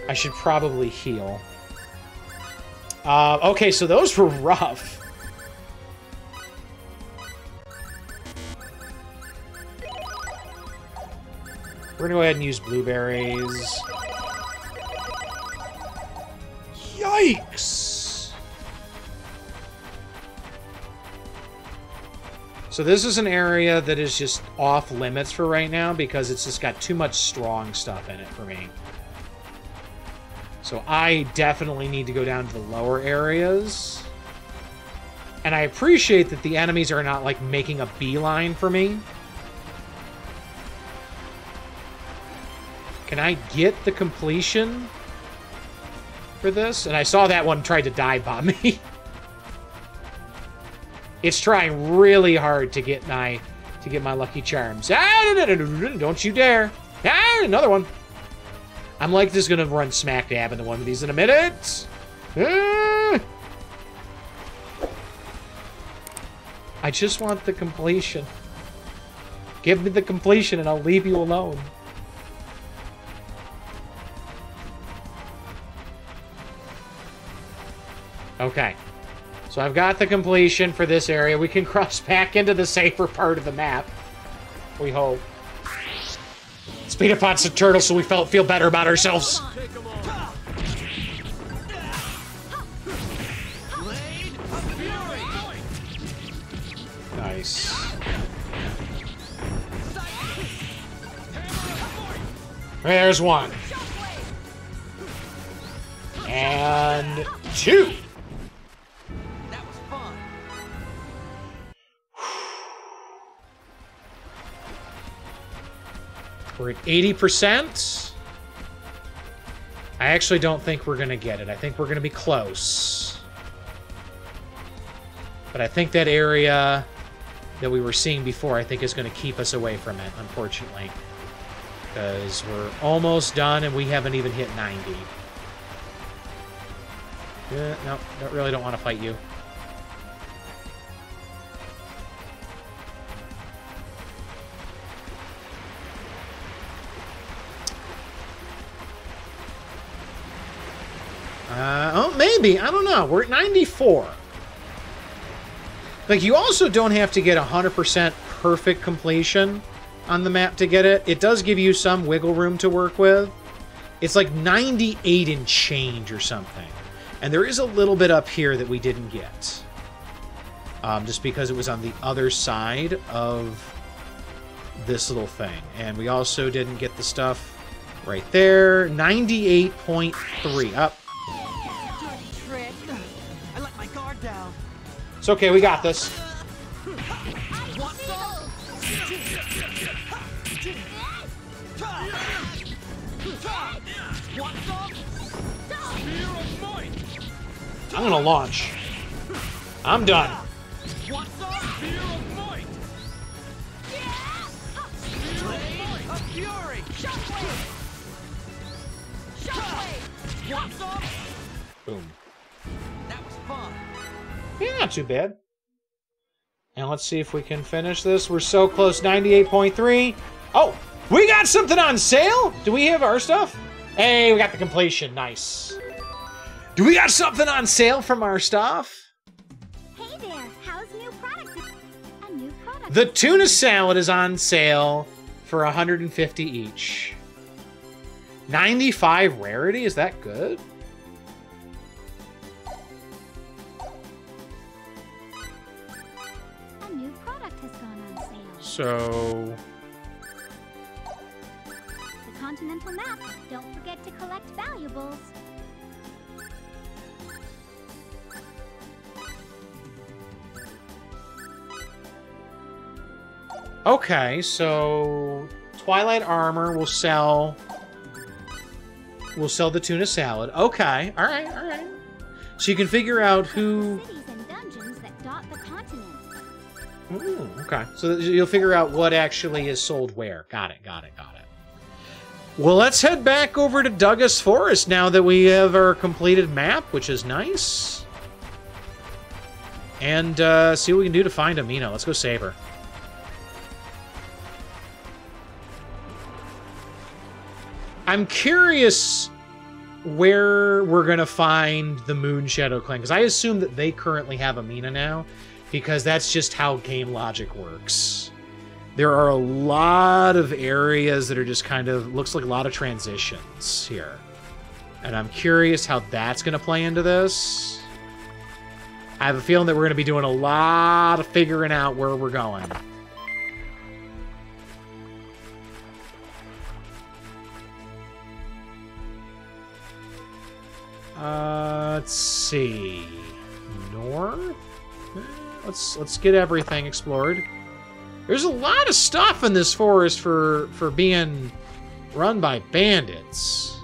I should probably heal. Okay, so those were rough. We're gonna go ahead and use blueberries. Yikes! So this is an area that is just off limits for right now because it's just got too much strong stuff in it for me. So I definitely need to go down to the lower areas. And I appreciate that the enemies are not, like, making a beeline for me. Can I get the completion for this? And I saw that one tried to dive bomb me. It's trying really hard to get my Lucky Charms. Ah, don't you dare. Ah, another one. I'm like this is going to run smack dab into one of these in a minute. Ah. I just want the completion. Give me the completion and I'll leave you alone. Okay. So I've got the completion for this area. We can cross back into the safer part of the map. We hope. Speed up on some turtles so we feel better about ourselves. Nice. There's one. And two. That was fun. We're at 80%. I actually don't think we're going to get it. I think we're going to be close. But I think that area that we were seeing before, I think is going to keep us away from it, unfortunately. Because we're almost done and we haven't even hit 90. No, really don't want to fight you. Oh, maybe. I don't know. We're at 94. Like, you also don't have to get 100% perfect completion on the map to get it. It does give you some wiggle room to work with. It's like 98 and change or something. And there is a little bit up here that we didn't get. Just because it was on the other side of this little thing. And we also didn't get the stuff right there. 98.3. Up. Trick. I let my guard down. It's okay, we got this. I'm gonna launch. I'm done. Boom. That was fun. Yeah, not too bad. And let's see if we can finish this. We're so close, 98.3. Oh, we got something on sale? Do we have our stuff? Hey, we got the completion. Nice. Do we got something on sale from our stuff? Hey there, how's new product? A new product. The tuna salad is on sale for 150 each. 95 rarity? Is that good? A new product has gone on sale. So... The continental map. Don't forget to collect valuables. Okay, so Twilight Armor will sell the tuna salad. Okay, all right. So you can figure out who. Cities and dungeons that dot the continent. Ooh, okay, so you'll figure out what actually is sold where. Got it. Well, let's head back over to Douglas Forest now that we have our completed map, which is nice. And see what we can do to find Amina. Let's go save her. I'm curious where we're going to find the Moon Shadow Clan, because I assume that they currently have Amina now, because that's just how game logic works. There are a lot of areas that are just kind of, looks like a lot of transitions here. And I'm curious how that's going to play into this. I have a feeling that we're going to be doing a lot of figuring out where we're going. Let's see. North? Let's get everything explored. There's a lot of stuff in this forest for being run by bandits.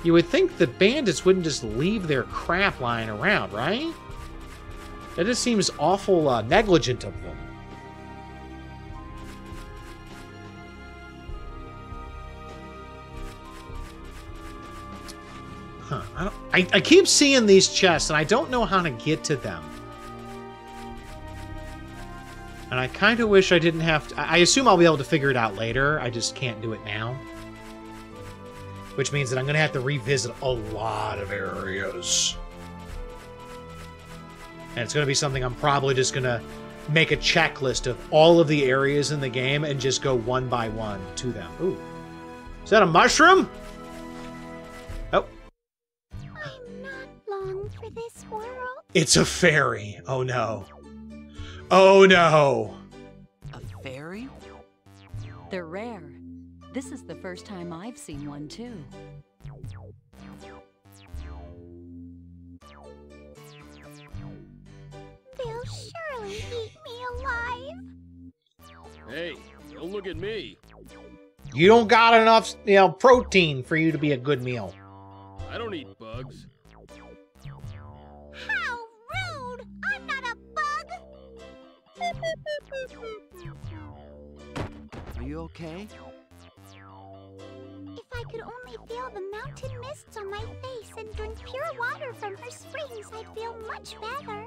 You would think that bandits wouldn't just leave their crap lying around, right? That just seems awful negligent of them. Huh. I keep seeing these chests, and I don't know how to get to them. And I kind of wish I didn't have to... I assume I'll be able to figure it out later. I just can't do it now. Which means that I'm going to have to revisit a lot of areas. And it's going to be something I'm probably just going to make a checklist of all of the areas in the game and just go one by one to them. Ooh. Is that a mushroom? Oh. I'm not long for this world. It's a fairy. Oh, no. Oh, no. A fairy? They're rare. This is the first time I've seen one, too. They'll surely eat me alive. Hey, don't look at me. You don't got enough, protein for you to be a good meal. I don't eat bugs. How rude! I'm not a bug! Are you okay? If I could only feel the mountain mists on my face and drink pure water from her springs, I'd feel much better.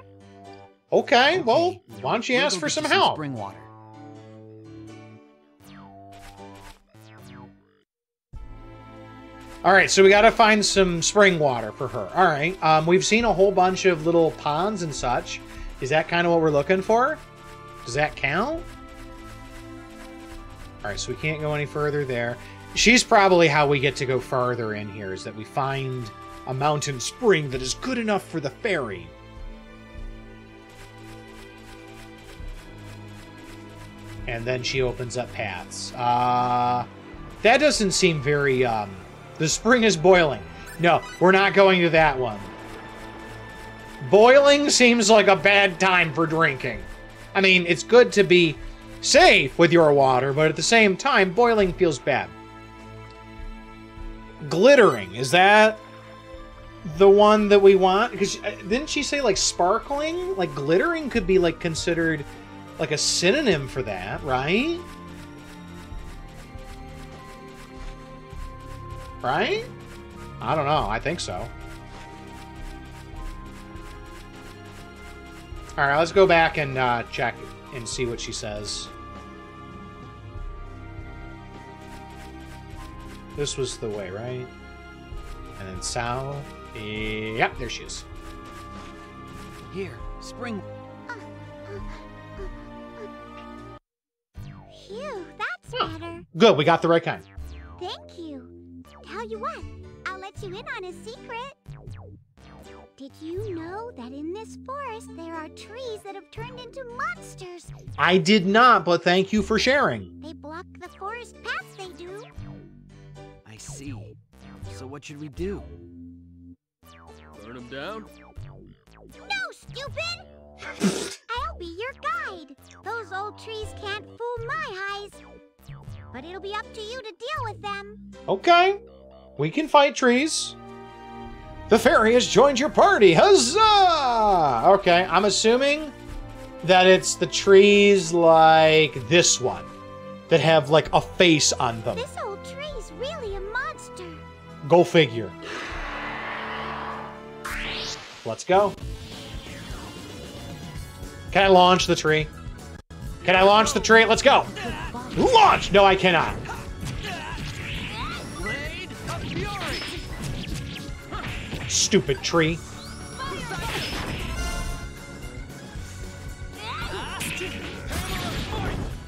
Okay, well, why don't you ask for some help? Spring water. All right, so we got to find some spring water for her. All right, we've seen a whole bunch of little ponds and such. Is that kind of what we're looking for? Does that count? All right, so we can't go any further there. She's probably how we get to go farther in here, is that we find a mountain spring that is good enough for the fairy. And then she opens up paths. That doesn't seem very, the spring is boiling. No, we're not going to that one. Boiling seems like a bad time for drinking. I mean, it's good to be safe with your water, but at the same time, boiling feels bad. Glittering, is that the one that we want? Because didn't she say, like, sparkling? Like, glittering could be, like, considered... like a synonym for that, right? Right? I don't know. I think so. All right, let's go back and check and see what she says. This was the way, right? And then south. Yep, there she is. Here, spring. Phew, that's better. Good, we got the right kind. Thank you. Tell you what, I'll let you in on a secret. Did you know that in this forest there are trees that have turned into monsters? I did not, but thank you for sharing. They block the forest paths, they do. I see. So what should we do? Burn them down? No, stupid! I'll be your guide. Those old trees can't fool my eyes. But it'll be up to you to deal with them. Okay. We can fight trees. The fairy has joined your party. Huzzah! Okay, I'm assuming that it's the trees like this one that have like a face on them. This old tree's really a monster. Go figure. Let's go. Can I launch the tree? Can I launch the tree? Let's go. Launch! No, I cannot. Stupid tree.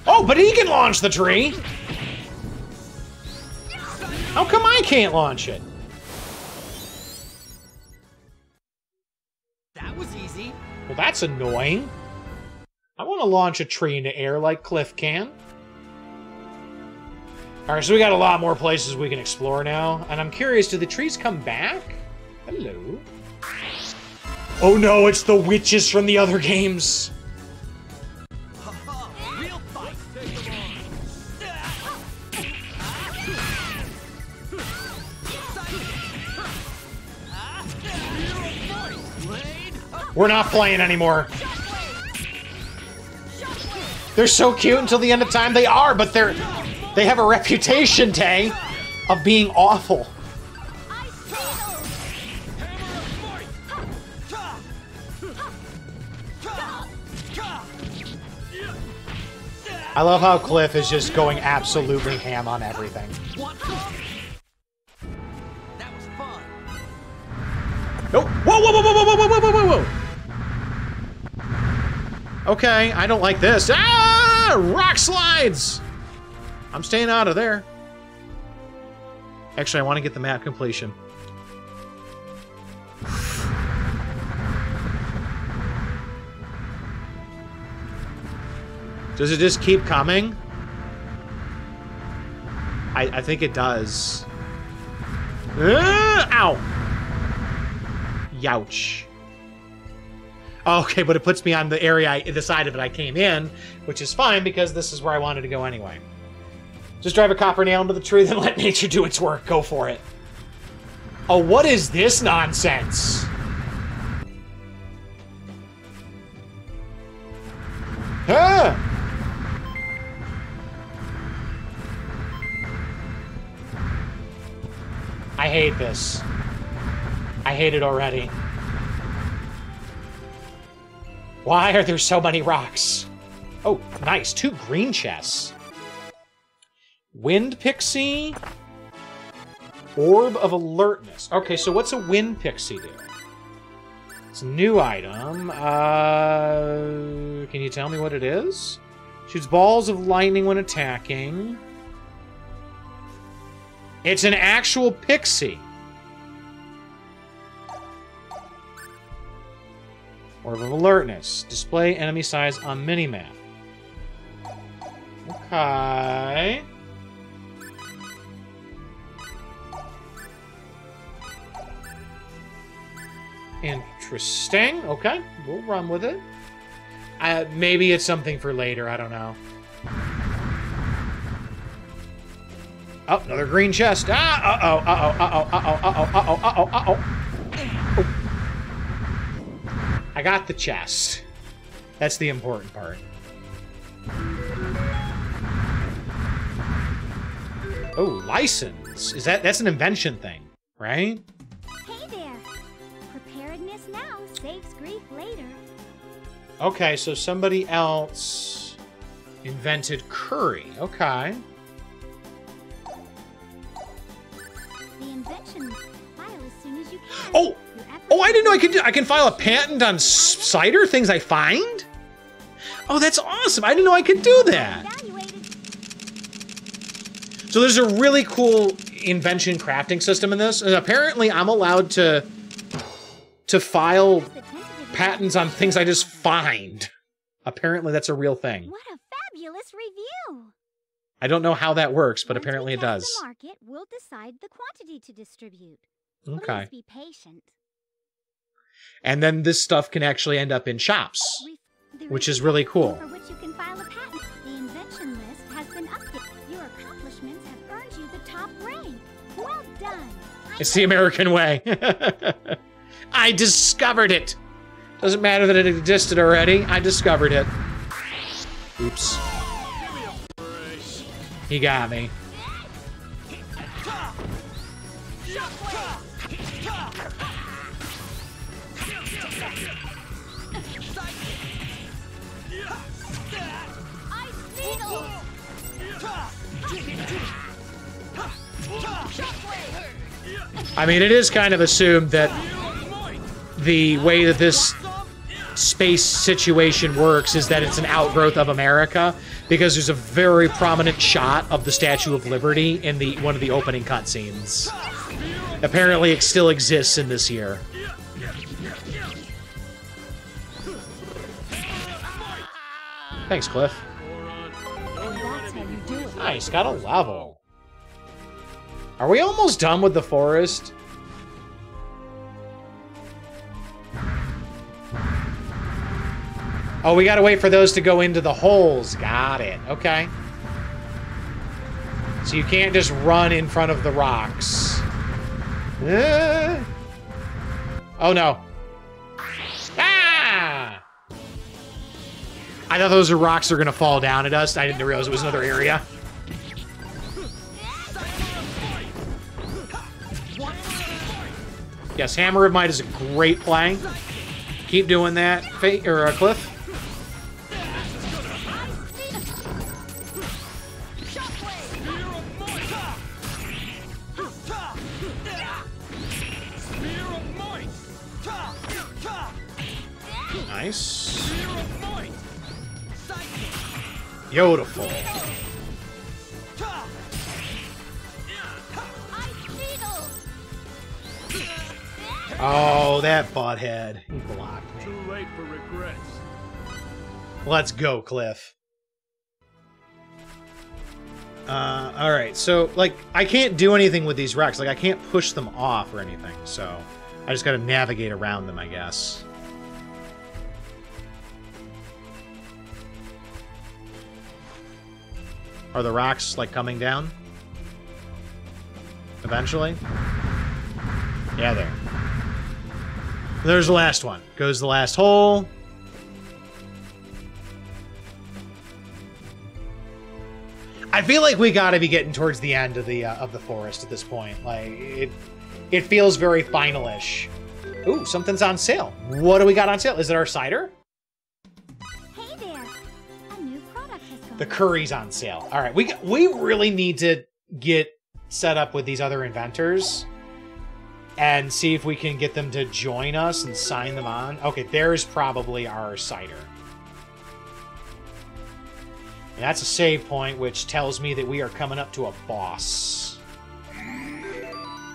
Oh, but he can launch the tree. How come I can't launch it? That was easy. Well, that's annoying. I want to launch a tree into air like Cliff can. Alright, so we got a lot more places we can explore now. And I'm curious, do the trees come back? Hello? Oh no, it's the witches from the other games! Real fight. We're not playing anymore. They're so cute until the end of time. They are, but they have a reputation, Tay, of being awful. I love how Cliff is just going absolutely ham on everything. That was fun. Oh, whoa, whoa, whoa, whoa, whoa, whoa, whoa, whoa, whoa. Okay, I don't like this. Ah, rock slides. I'm staying out of there. Actually, I want to get the map completion. Does it just keep coming? I think it does. Ow! Youch. Okay, but it puts me on the area, the side of it I came in, which is fine because this is where I wanted to go anyway. Just drive a copper nail into the tree, then let nature do its work. Go for it. Oh, what is this nonsense? Ah! I hate this. I hate it already. Why are there so many rocks? Oh, nice. 2 green chests. Wind Pixie. Orb of Alertness. Okay, so what's a Wind Pixie do? It's a new item. Can you tell me what it is? Shoots balls of lightning when attacking. It's an actual pixie. Orb of Alertness. Display enemy size on minimap. Okay. Interesting. Okay, we'll run with it. Maybe it's something for later. I don't know. Oh, another green chest. Ah, uh-oh, uh-oh, uh-oh, uh-oh, uh-oh, uh-oh, uh-oh, uh-oh. I got the chest. That's the important part. Oh, license. That's an invention thing, right? Hey there. Preparedness now saves grief later. Okay, so somebody else invented curry. Okay. The invention file as soon as you can. Oh! Oh, I didn't know I can file a patent on cider things I find? Oh, that's awesome. I didn't know I could do that. So there's a really cool invention crafting system in this. And apparently I'm allowed to file patents on things I just find. Apparently that's a real thing. What a fabulous review. I don't know how that works, but Once apparently we it test does. The market will decide the quantity to distribute. Okay. Please be patient. And then this stuff can actually end up in shops, which is really cool. For which you can file a patent. The invention list has been updated. Your accomplishments have earned you the top rank. Well done. It's the American way. I discovered it. Doesn't matter that it existed already. I discovered it. Oops. He got me. I mean, it is kind of assumed that the way that this space situation works is that it's an outgrowth of America, because there's a very prominent shot of the Statue of Liberty in one of the opening cutscenes. Apparently, it still exists in this year. Thanks, Cliff. Nice, got a level. Are we almost done with the forest? Oh, we gotta wait for those to go into the holes. Got it. Okay. So you can't just run in front of the rocks. Oh, no. Ah! I thought those are rocks that are going to fall down at us. I didn't realize it was another area. Yes, Hammer of Might is a great play. Keep doing that, Fate or Cliff. Nice. Beautiful. Oh, that butthead. He blocked me. Too late for regrets. Let's go, Cliff. Alright, so, like, I can't do anything with these wrecks. Like, I can't push them off or anything, so I just gotta navigate around them, I guess. Are the rocks, like, coming down? Eventually? Yeah, there. There's the last one. Goes the last hole. I feel like we gotta be getting towards the end of the forest at this point. Like, it feels very final-ish. Ooh, something's on sale. What do we got on sale? Is it our cider? Hey there. A new product has come. The curry's on sale. All right, we really need to get set up with these other inventors and see if we can get them to join us and sign them on. Okay, there's probably our cider. And that's a save point, which tells me that we are coming up to a boss.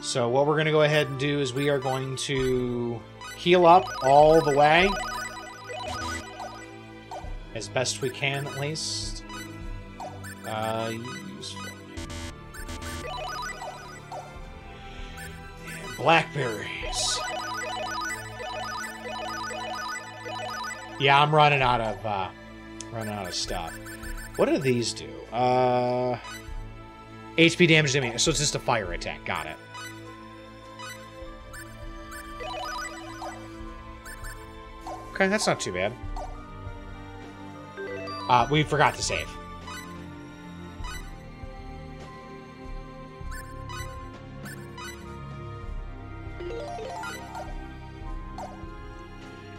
So what we're going to go ahead and do is we are going to heal up all the way. As best we can, at least. Useful. And blackberries. Yeah, I'm running out of stuff. What do these do? HP damage to me. So it's just a fire attack. Got it. Okay, that's not too bad. We forgot to save.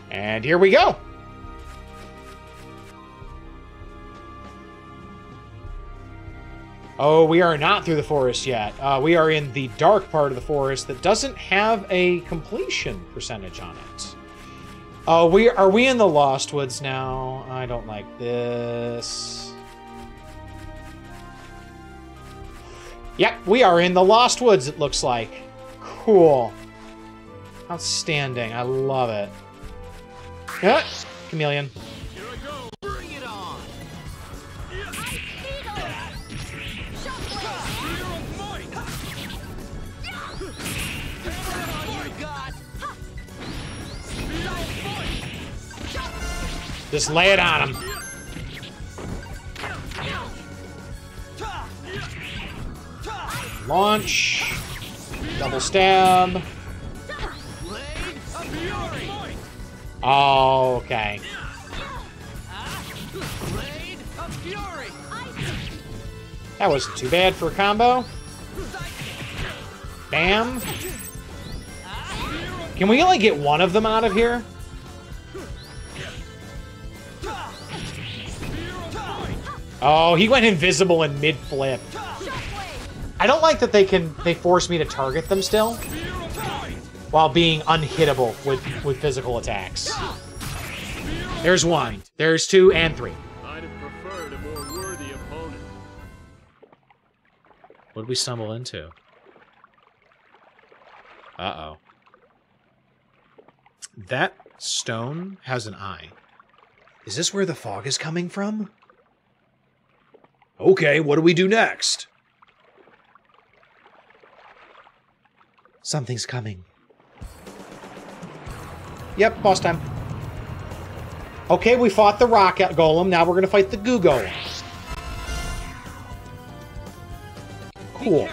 And here we go. Oh, we are not through the forest yet. We are in the dark part of the forest that doesn't have a completion percentage on it. Oh, are we in the Lost Woods now? I don't like this. Yep, we are in the Lost Woods, it looks like. Cool. Outstanding. I love it. Yeah, chameleon. Here I go. Bring it on. Just lay it on him. Launch. Double stab. Oh, okay. That wasn't too bad for a combo. Bam. Can we only get one of them out of here? Oh, he went invisible in mid-flip. I don't like that they force me to target them still while being unhittable with physical attacks. There's one. There's two and three. I'd have preferred a more worthy opponent. What did we stumble into? Uh-oh. That stone has an eye. Is this where the fog is coming from? Okay, what do we do next? Something's coming. Yep, boss time. Okay, we fought the rock golem. Now we're going to fight the goo golem. Cool.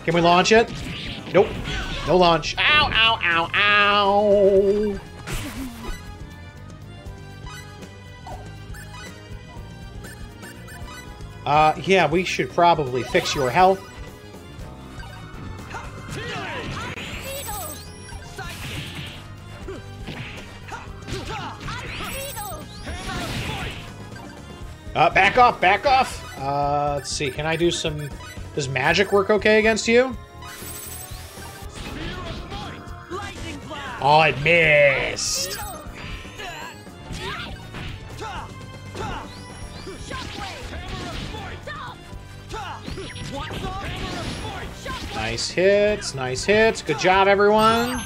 Can we launch it? Nope. No launch. Ow, ow, ow, ow. Yeah, we should probably fix your health. Back off, back off! Let's see, can I do some... Does magic work okay against you? Oh, it missed! Nice hits, nice hits. Good job, everyone.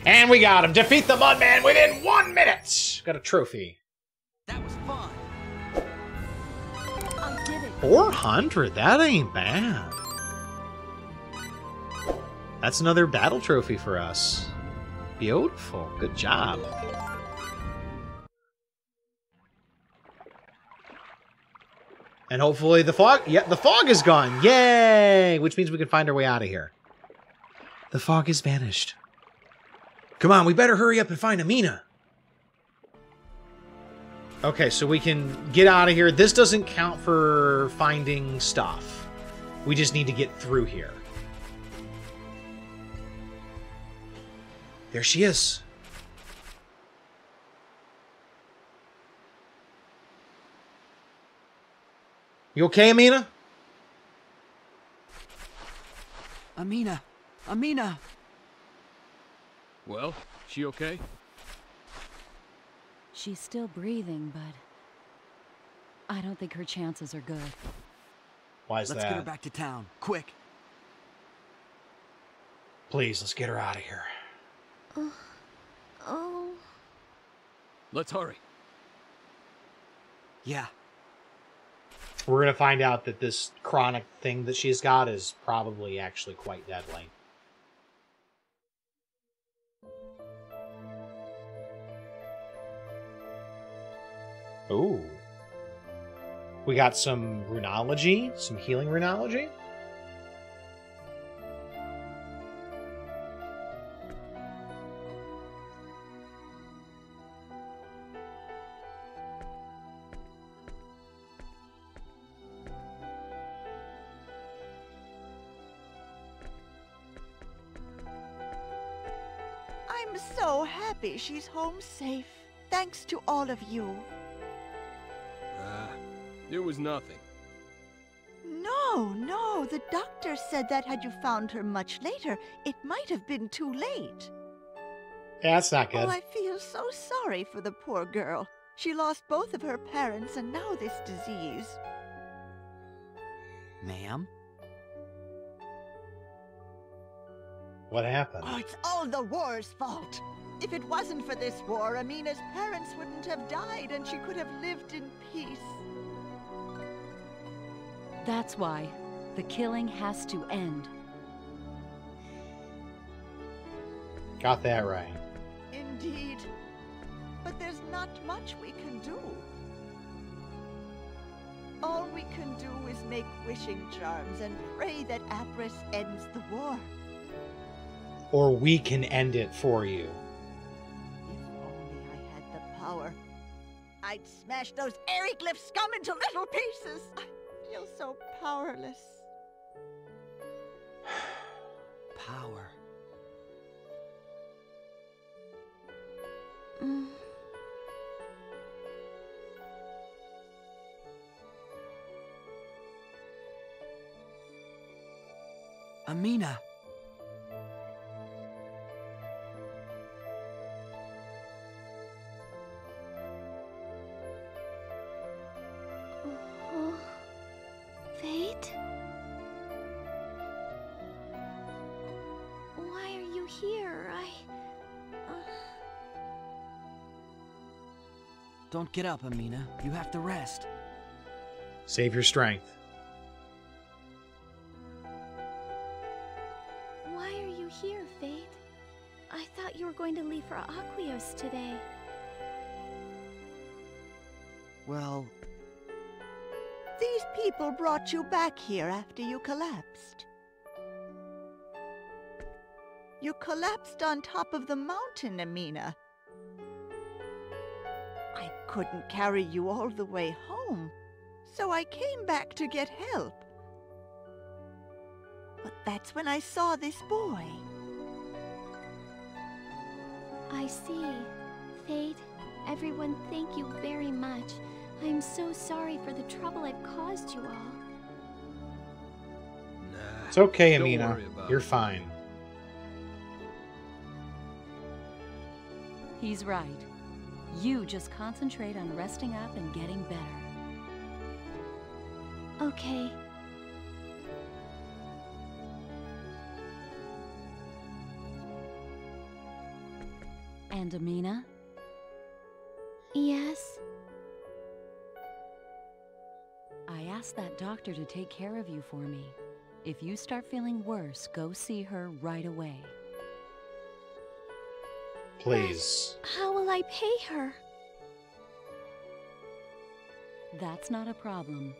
And we got him. Defeat the Mudman within 1 minute. Got a trophy. That was fun. 400, that ain't bad. That's another battle trophy for us. Beautiful, good job. And hopefully the fog, yeah, the fog is gone. Yay! Which means we can find our way out of here. The fog is vanished. Come on, we better hurry up and find Amina. Okay, so we can get out of here. This doesn't count for finding stuff. We just need to get through here. There she is. You okay, Amina? Amina! Amina! Well, she okay? She's still breathing, but I don't think her chances are good. Why is Let's that? get her back to town, quick. Please, let's get her out of here. Oh. Let's hurry. Yeah. We're going to find out that this chronic thing that she's got is probably actually quite deadly. Ooh. We got some runology, some healing runology. I'm so happy she's home safe, thanks to all of you. It was nothing. No, the doctor said that had you found her much later, it might have been too late. Yeah, that's not good. Oh, I feel so sorry for the poor girl. She lost both of her parents and now this disease. Ma'am? What happened? Oh, it's all the war's fault. If it wasn't for this war, Amina's parents wouldn't have died and she could have lived in peace. That's why the killing has to end. Got that right. Indeed. But there's not much we can do. All we can do is make wishing charms and pray that Aquiros ends the war. Or we can end it for you. If only I had the power, I'd smash those Aeroglyph scum into little pieces. I feel so powerless. Power. Amina! Fayt? Why are you here? Don't get up, Amina. You have to rest. Save your strength. Why are you here, Fayt? I thought you were going to leave for Aquiros today. Well, These people brought you back here after you collapsed. You collapsed on top of the mountain, Amina. I couldn't carry you all the way home, So I came back to get help. But that's when I saw this boy. I see. Fayt, everyone, thank you very much. I am so sorry for the trouble I've caused you all. Nah, It's okay, don't Amina. worry about You're it. fine. He's right. You just concentrate on resting up and getting better. Okay. And Amina? Yes? I asked that doctor to take care of you for me. If you start feeling worse, go see her right away. Please. How will I pay her? That's not a problem.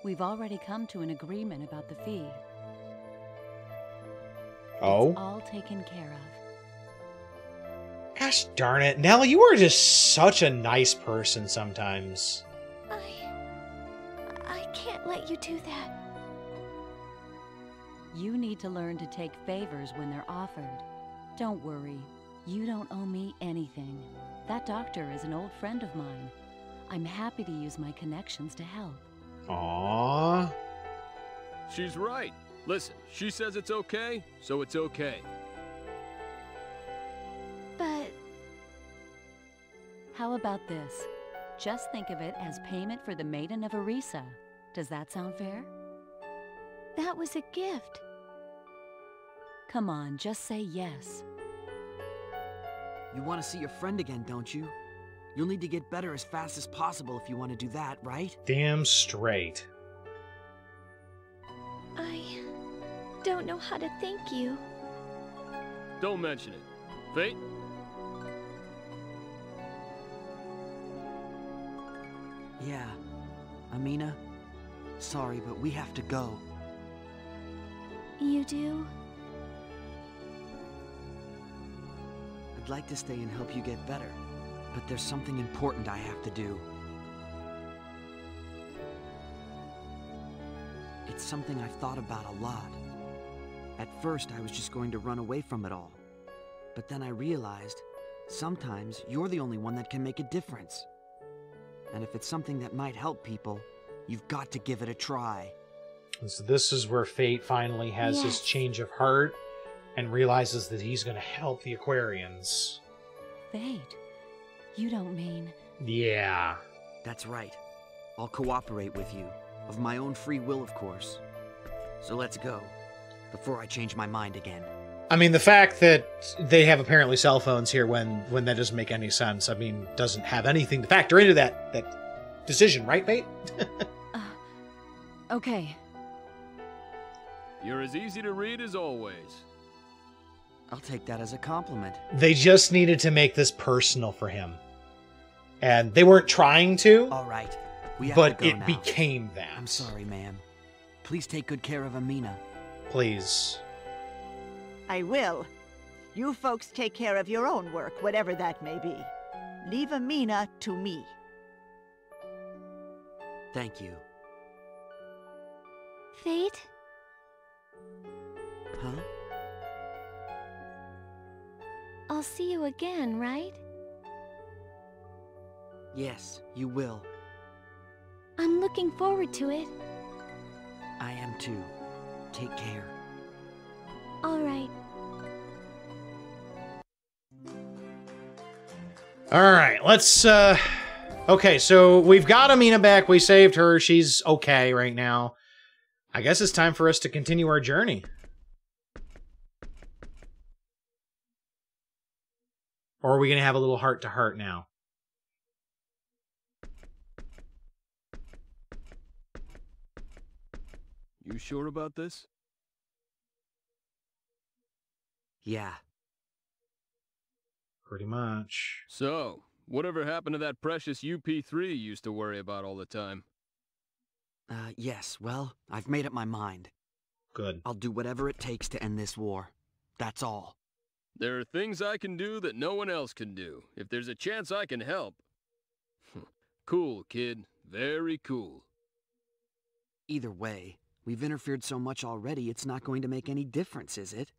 We've already come to an agreement about the fee. Oh? It's all taken care of. Gosh darn it. Nell, you are just such a nice person sometimes. I can't let you do that. You need to learn to take favors when they're offered. Don't worry. You don't owe me anything. That doctor is an old friend of mine. I'm happy to use my connections to help. Aww. She's right. Listen, she says it's okay, so it's okay. But How about this? Just think of it as payment for the Maiden of Arisa. Does that sound fair? that was a gift. Come on, just say yes. You want to see your friend again, don't you? You'll need to get better as fast as possible if you want to do that, right? Damn straight. I don't know how to thank you. Don't mention it. Fayt? Yeah. Amina, sorry, but we have to go. You do? I'd like to stay and help you get better, but there's something important I have to do. It's something I've thought about a lot. At first, I was just going to run away from it all. But then I realized, sometimes you're the only one that can make a difference. And if it's something that might help people, you've got to give it a try. And so this is where Fayt finally has his Yes. change of heart and realizes that he's going to help the Aquarians. Fayt, you don't mean... Yeah. That's right. I'll cooperate with you. Of my own free will, of course. So let's go, before I change my mind again. I mean, the fact that they have apparently cell phones here when that doesn't make any sense, I mean, doesn't have anything to factor into that decision, right, Fayt? Okay. You're as easy to read as always. I'll take that as a compliment. They just needed to make this personal for him. And they weren't trying to, All right, we have but to go it now. became that. I'm sorry, ma'am. Please take good care of Amina. Please. I will. You folks take care of your own work, whatever that may be. Leave Amina to me. Thank you. Fayt? Huh? I'll see you again, right? Yes, you will. I'm looking forward to it. I am too. Take care. All right. All right, let's, okay, so we've got Amina back. We saved her. She's okay right now. I guess it's time for us to continue our journey. Or are we going to have a little heart-to-heart now? You sure about this? Yeah. Pretty much. So, whatever happened to that precious UP3 you used to worry about all the time? Yes, well, I've made up my mind. Good. I'll do whatever it takes to end this war. That's all. There are things I can do that no one else can do. If there's a chance I can help. Cool, kid. Very cool. Either way, we've interfered so much already, it's not going to make any difference, is it?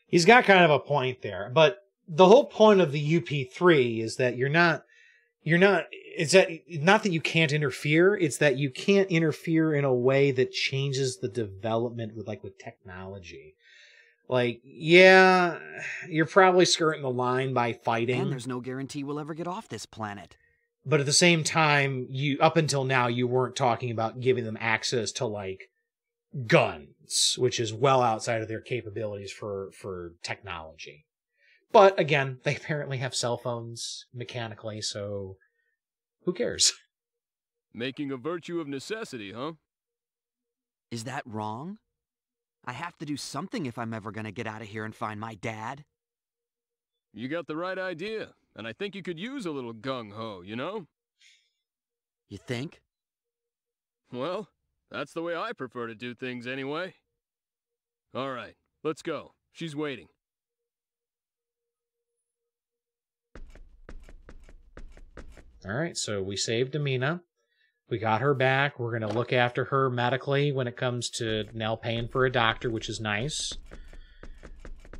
He's got kind of a point there, but the whole point of the UP3 is that it's that not that you can't interfere, it's that you can't interfere in a way that changes the development with technology. Like, yeah, you're probably skirting the line by fighting. And there's no guarantee we'll ever get off this planet. But at the same time, up until now, you weren't talking about giving them access to, guns, which is well outside of their capabilities for technology. But again, they apparently have cell phones mechanically, so who cares? Making a virtue of necessity, huh? Is that wrong? I have to do something if I'm ever gonna get out of here and find my dad. You got the right idea, and I think you could use a little gung-ho, you know? You think? Well, that's the way I prefer to do things anyway. All right, let's go. She's waiting. All right, so we saved Amina. We got her back. We're going to look after her medically when it comes to now paying for a doctor, which is nice.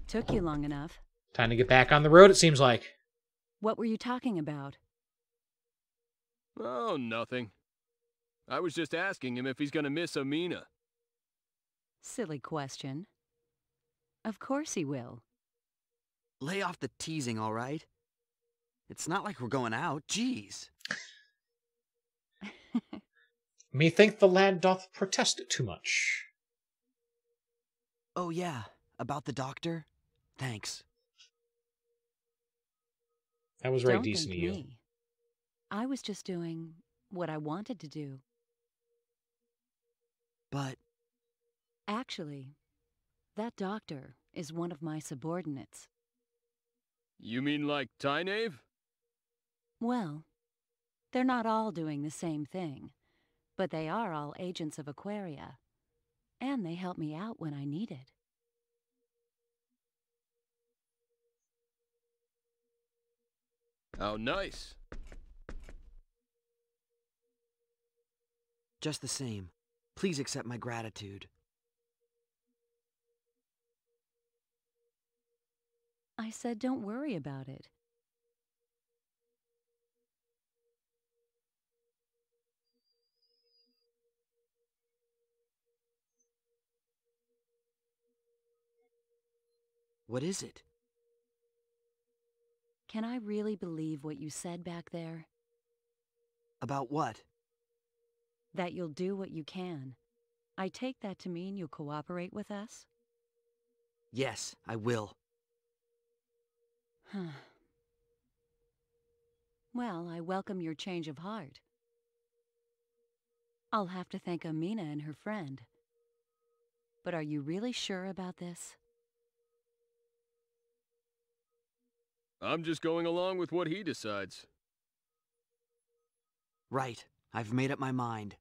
Took you long enough. Time to get back on the road, it seems like. What were you talking about? Oh, nothing. I was just asking him if he's gonna miss Amina. Silly question. Of course he will. Lay off the teasing, all right? It's not like we're going out, jeez. Methink the lad doth protest too much. Oh yeah, about the doctor? Thanks. That was very Don't decent of thank you. me. I was just doing what I wanted to do. But... Actually, that doctor is one of my subordinates. You mean like Tynaeve? Well, they're not all doing the same thing, but they are all agents of Aquaria, and they help me out when I need it. How nice. just the same, please accept my gratitude. I said don't worry about it. What is it? Can I really believe what you said back there? About what? That you'll do what you can. I take that to mean you'll cooperate with us? Yes, I will. Well, I welcome your change of heart. I'll have to thank Amina and her friend. But are you really sure about this? I'm just going along with what he decides. Right. I've made up my mind.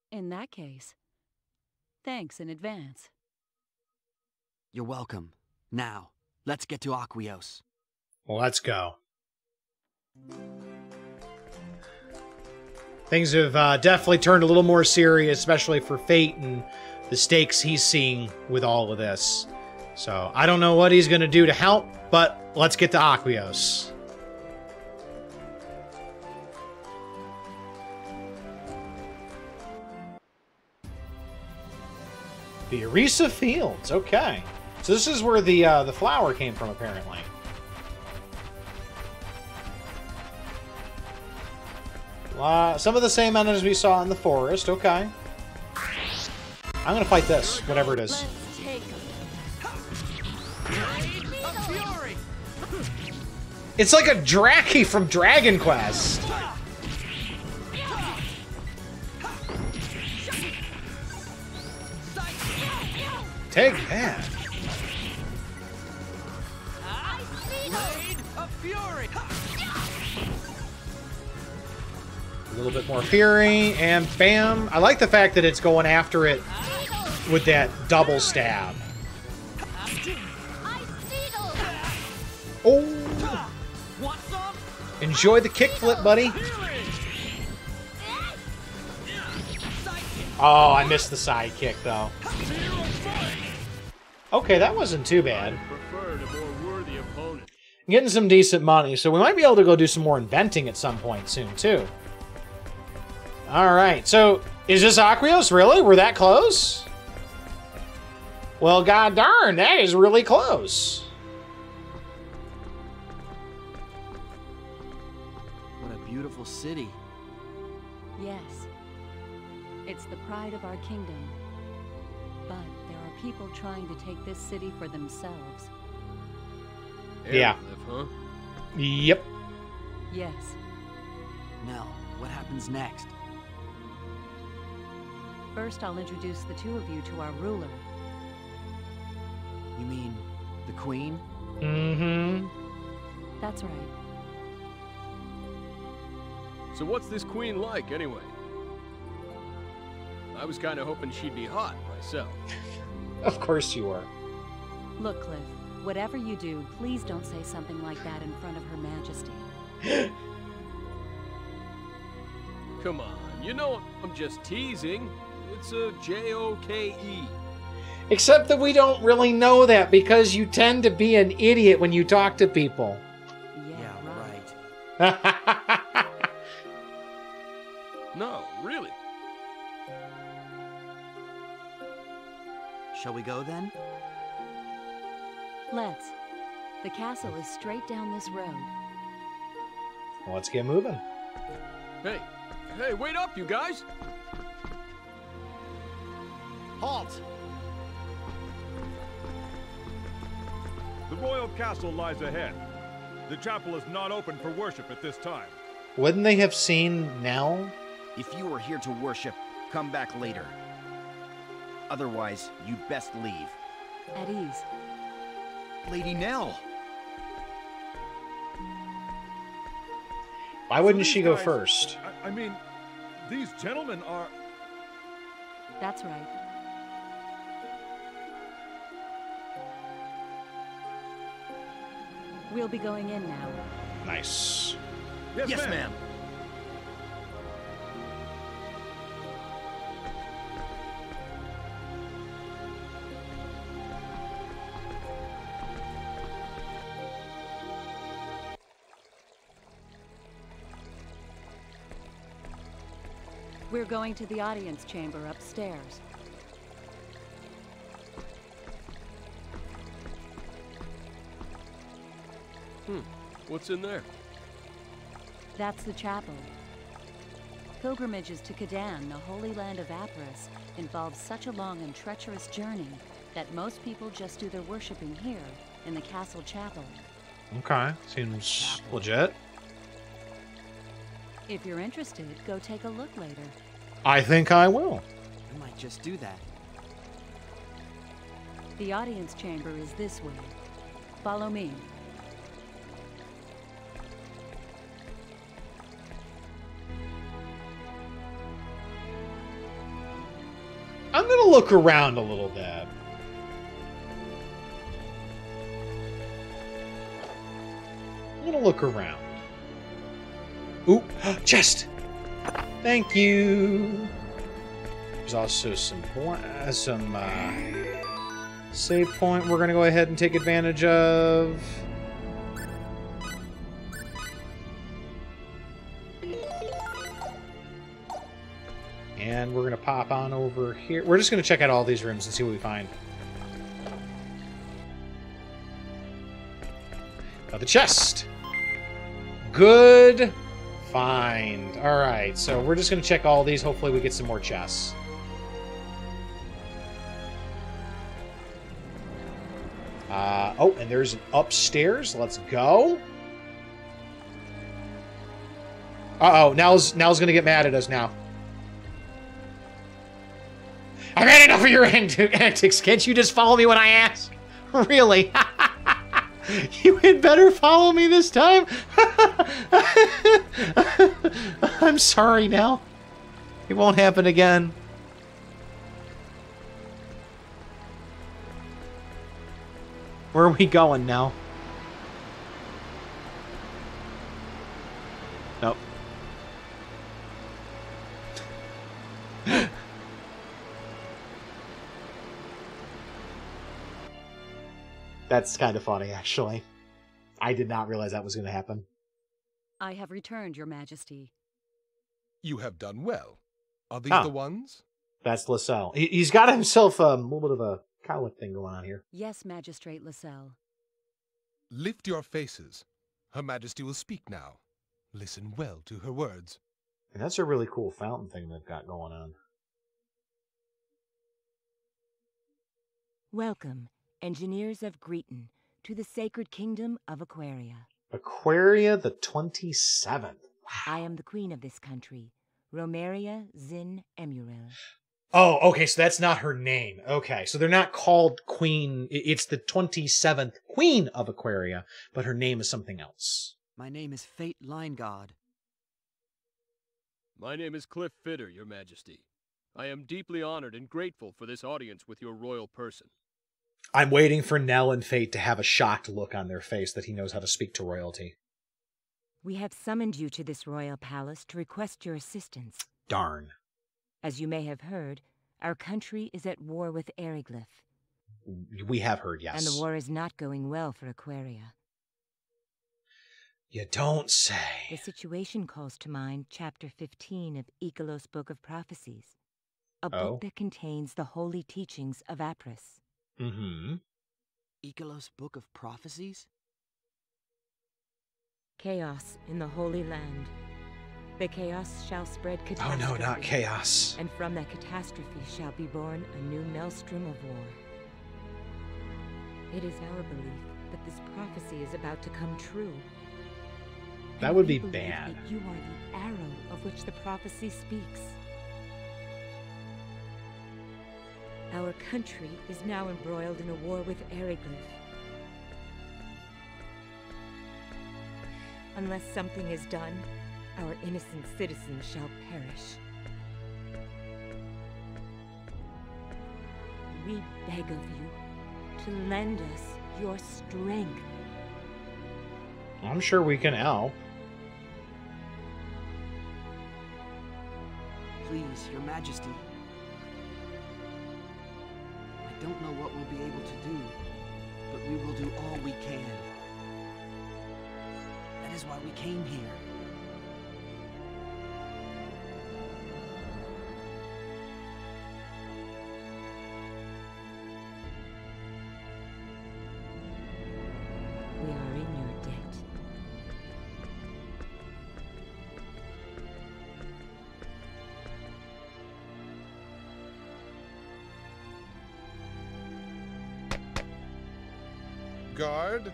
In that case, thanks in advance. You're welcome. Now, let's get to Aquiros. Well, let's go. Things have definitely turned a little more serious, especially for Fayt and the stakes he's seeing with all of this. So, I don't know what he's going to do to help, but let's get to Aquiros. The Arisa Fields, okay. So this is where the flower came from, apparently. Some of the same enemies we saw in the forest, okay. I'm gonna fight this, whatever it is. It's like a Draki from Dragon Quest. Take that. A little bit more fury, and bam. I like the fact that it's going after it with that double stab. Oh! Enjoy the kickflip, buddy. Oh, I missed the sidekick, though. Okay, that wasn't too bad. I preferred a more worthy opponent. Getting some decent money, so we might be able to go do some more inventing at some point soon, too. Alright, so is this Aquiros, really? We're that close? Well, god darn, that is really close. What a beautiful city. Yes. It's the pride of our kingdom. But there are people trying to take this city for themselves. Yeah. Huh? Yep. Yes. Nell, what happens next? First, I'll introduce the two of you to our ruler. You mean the Queen? Mm-hmm. That's right. So what's this queen like, anyway? I was kind of hoping she'd be hot, myself. Of course you are. Look, Cliff, whatever you do, please don't say something like that in front of Her Majesty. Come on, you know I'm just teasing. It's a J-O-K-E. Except that we don't really know that because you tend to be an idiot when you talk to people. Yeah, right. No, really. Shall we go then? Let's. The castle is straight down this road. Let's get moving. Hey, wait up, you guys! Halt! The royal castle lies ahead. The chapel is not open for worship at this time. Wouldn't they have seen Nell? If you are here to worship, come back later. Otherwise, you'd best leave. At ease. Lady Nell! Why wouldn't So she these go guys- first? I mean, these gentlemen are... That's right. We'll be going in now. Nice. Yes, ma'am. We're going to the audience chamber upstairs. What's in there? That's the chapel. Pilgrimages to Kadan, the holy land of Aquiros, involve such a long and treacherous journey that most people just do their worshiping here, in the castle chapel. Okay, seems legit. If you're interested, go take a look later. I think I will. I might just do that. The audience chamber is this way. Follow me. I'm gonna look around a little bit. I'm gonna look around. Ooh, chest! Thank you! There's also some save point we're gonna go ahead and take advantage of. And we're gonna pop on over here. We're just gonna check out all these rooms and see what we find. Got the chest! Good find. Alright, so we're just gonna check all these. Hopefully we get some more chests. Oh, and there's an upstairs. Let's go. Uh-oh, Nell's gonna get mad at us now. I've had enough of your antics. Can't you just follow me when I ask? Really? You had better follow me this time. I'm sorry, Nell. It won't happen again. Where are we going now? Nope. That's kind of funny, actually. I did not realize that was going to happen. I have returned, Your Majesty. You have done well. Are these Ah. the ones? That's Lascelles. He's got himself a little bit of a cowlick thing going on here. Yes, Magistrate Lascelles. Lift your faces. Her Majesty will speak now. Listen well to her words. And that's a really cool fountain thing they've got going on. Welcome, engineers of Greeton, to the sacred kingdom of Aquaria. Aquaria the 27th. Wow. I am the queen of this country, Romeria Zin Emuril. Oh, okay, so that's not her name. Okay, so they're not called Queen. It's the 27th Queen of Aquaria, but her name is something else. My name is Fate Line God. My name is Cliff Fitter, Your Majesty. I am deeply honored and grateful for this audience with your royal person. I'm waiting for Nell and Fate to have a shocked look on their face that he knows how to speak to royalty. We have summoned you to this royal palace to request your assistance. Darn. As you may have heard, our country is at war with Eriglyph. We have heard, yes. And the war is not going well for Aquaria. You don't say. The situation calls to mind Chapter 15 of Aquiros' Book of Prophecies, a book that contains the holy teachings of Aquiros. Mm-hmm. Aquiros' Book of Prophecies? Chaos in the Holy Land. The chaos shall spread catastrophe. Oh no, not chaos. And from that catastrophe shall be born a new maelstrom of war. It is our belief that this prophecy is about to come true. That would be bad. That you are the arrow of which the prophecy speaks. Our country is now embroiled in a war with Eriglyph. Unless something is done, our innocent citizens shall perish. We beg of you to lend us your strength. I'm sure we can help. Please, Your Majesty. I don't know what we'll be able to do, but we will do all we can. That is why we came here. We are in your debt. Guard.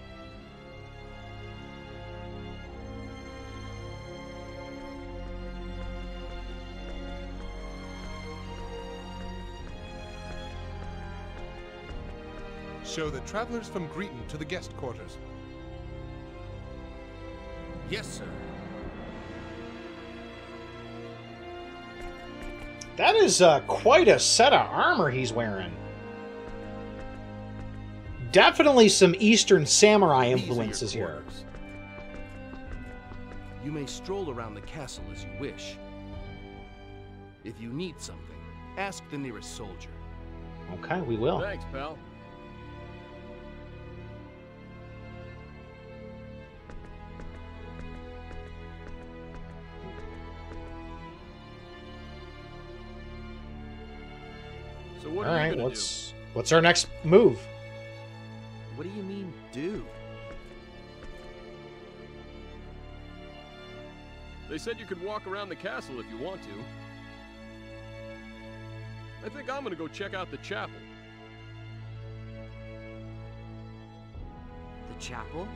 Show the travelers from Greeton to the guest quarters. Yes, sir. That is quite a set of armor he's wearing. Definitely some Eastern samurai influences here. You may stroll around the castle as you wish. If you need something, ask the nearest soldier. Okay, we will. Thanks, pal. So what are you gonna do? What's our next move? What do you mean, do? They said you could walk around the castle if you want to. I think I'm gonna go check out the chapel. The chapel?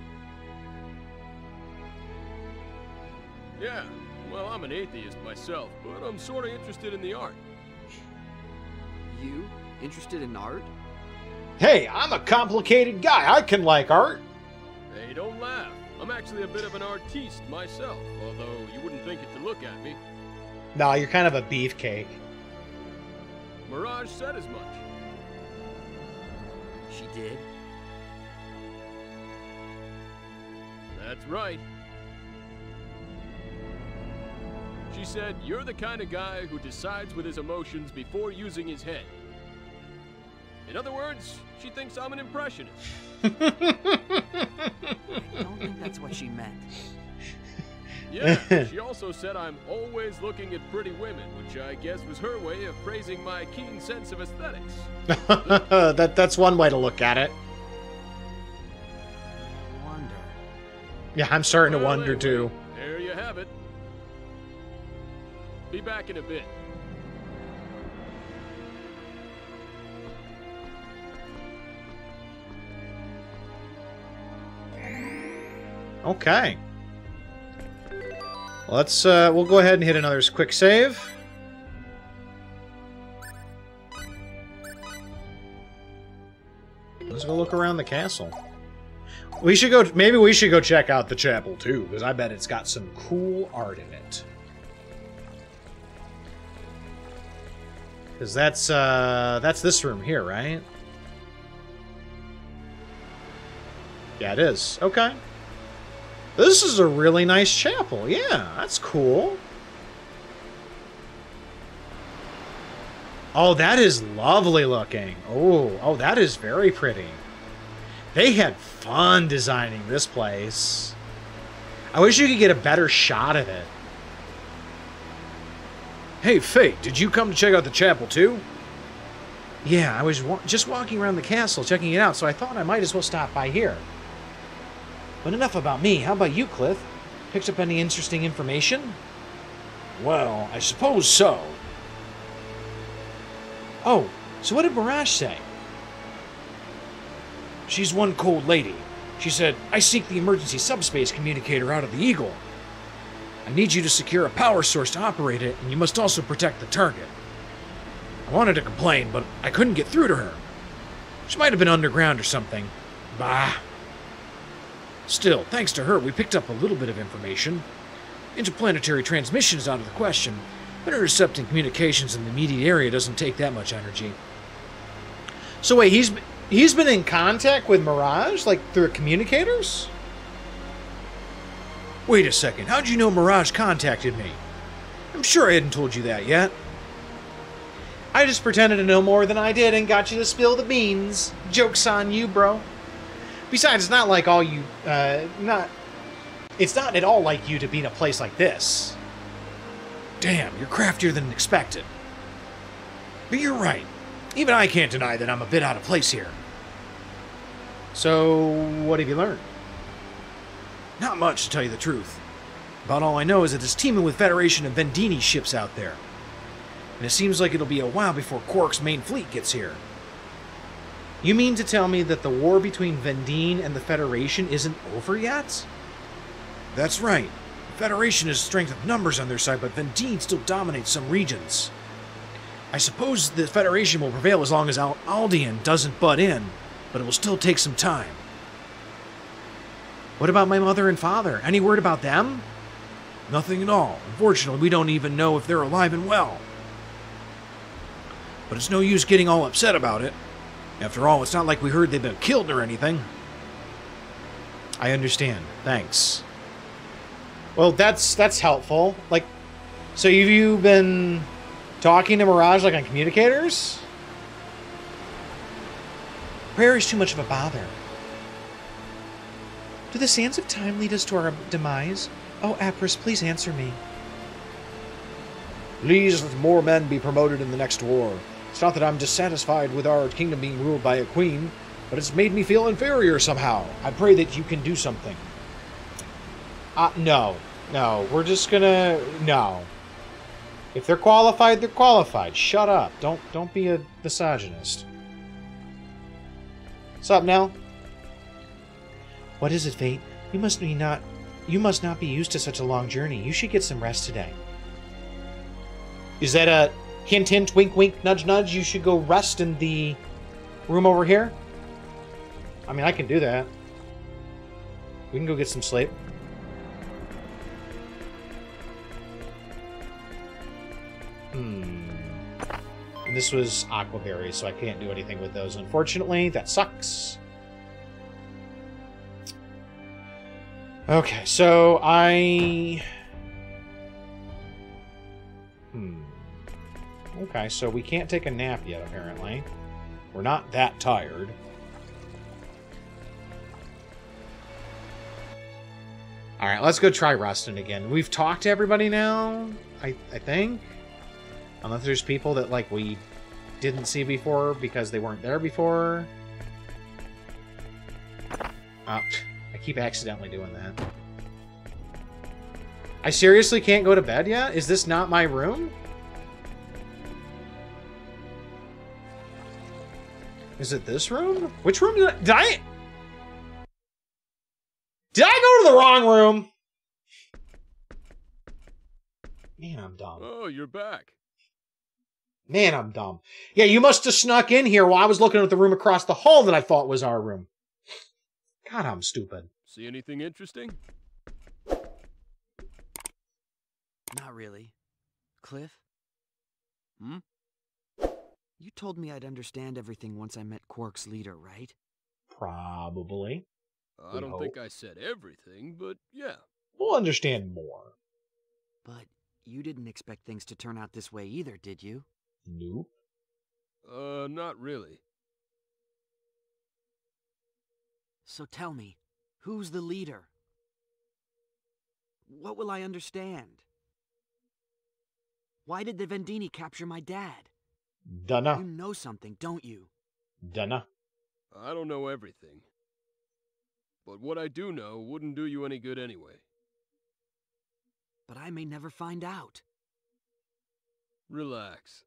Yeah, well, I'm an atheist myself, but I'm sort of interested in the art. You? Interested in art? Hey, I'm a complicated guy. I can like art. Hey, don't laugh. I'm actually a bit of an artiste myself, although you wouldn't think it to look at me. No, you're kind of a beefcake. Mirage said as much. She did? That's right. She said, you're the kind of guy who decides with his emotions before using his head. In other words, she thinks I'm an impressionist. I don't think that's what she meant. Yeah, she also said I'm always looking at pretty women, which I guess was her way of praising my keen sense of aesthetics. That's one way to look at it. Wonder. Yeah, I'm starting to Well, wonder anyway, too. There you have it. Be back in a bit. Okay. Let's, we'll go ahead and hit another quick save. Let's go look around the castle. We should go, maybe we should go check out the chapel too, because I bet it's got some cool art in it. Because that's this room here, right? Yeah, it is. Okay. This is a really nice chapel. Yeah, that's cool. Oh, that is lovely looking. Oh, that is very pretty. They had fun designing this place. I wish you could get a better shot of it. Hey, Fayt, did you come to check out the chapel too? Yeah, I was just walking around the castle checking it out, so I thought I might as well stop by here. But enough about me. How about you, Cliff? Picked up any interesting information? Well, I suppose so. Oh, so what did Mirage say? She's one cold lady. She said, I seek the emergency subspace communicator out of the Eagle. I need you to secure a power source to operate it, and you must also protect the target. I wanted to complain, but I couldn't get through to her. She might have been underground or something. Bah. Still, thanks to her, we picked up a little bit of information. Interplanetary transmission is out of the question, but intercepting communications in the immediate area doesn't take that much energy. So wait, he's been in contact with Mirage, like through communicators? Wait a second, how'd you know Mirage contacted me? I'm sure I hadn't told you that yet. I just pretended to know more than I did and got you to spill the beans. Joke's on you, bro. Besides, it's not like all you, it's not at all like you to be in a place like this. Damn, you're craftier than expected. But you're right. Even I can't deny that I'm a bit out of place here. So, what have you learned? Not much, to tell you the truth. About all I know is that it's teeming with Federation and Vendini ships out there. And it seems like it'll be a while before Quark's main fleet gets here. You mean to tell me that the war between Vendine and the Federation isn't over yet? That's right. The Federation has strength of numbers on their side, but Vendine still dominates some regions. I suppose the Federation will prevail as long as Aldean doesn't butt in, but it will still take some time. What about my mother and father? Any word about them? Nothing at all. Unfortunately, we don't even know if they're alive and well. But it's no use getting all upset about it. After all, it's not like we heard they've been killed or anything. I understand. Thanks. Well, that's helpful. Like, so have you been talking to Mirage like on communicators? Prayer is too much of a bother. Do the sands of time lead us to our demise? Oh, Aquiros, please answer me. Please let more men be promoted in the next war. It's not that I'm dissatisfied with our kingdom being ruled by a queen, but it's made me feel inferior somehow. I pray that you can do something. No. No, we're just gonna... No. If they're qualified, they're qualified. Shut up. Don't be a misogynist. What's up, Nell? What is it, Fayt? You must not be used to such a long journey. You should get some rest today. Is that a hint, hint, wink, wink, nudge, nudge? You should go rest in the room over here? I mean, I can do that. We can go get some sleep. And this was aquaberries, so I can't do anything with those, unfortunately. That sucks. Okay, so Okay, so we can't take a nap yet, apparently. We're not that tired. Alright, let's go try Rustin again. We've talked to everybody now, I think. Unless there's people that, like, we didn't see before because they weren't there before. Oh, I keep accidentally doing that. I seriously can't go to bed yet? Is this not my room? Is it this room? Which room did I... Did I go to the wrong room? Man, I'm dumb. Oh, you're back. Man, I'm dumb. Yeah, you must have snuck in here while I was looking at the room across the hall that I thought was our room. God, I'm stupid. See anything interesting? Not really. Cliff? Hmm? You told me I'd understand everything once I met Quark's leader, right? Probably. I don't think I said everything, but yeah. We'll understand more. But you didn't expect things to turn out this way either, did you? Nope. Not really. So tell me, who's the leader? What will I understand? Why did the Vendini capture my dad? Dunno. You know something, don't you? Dunno. I don't know everything. But what I do know wouldn't do you any good anyway. But I may never find out. Relax.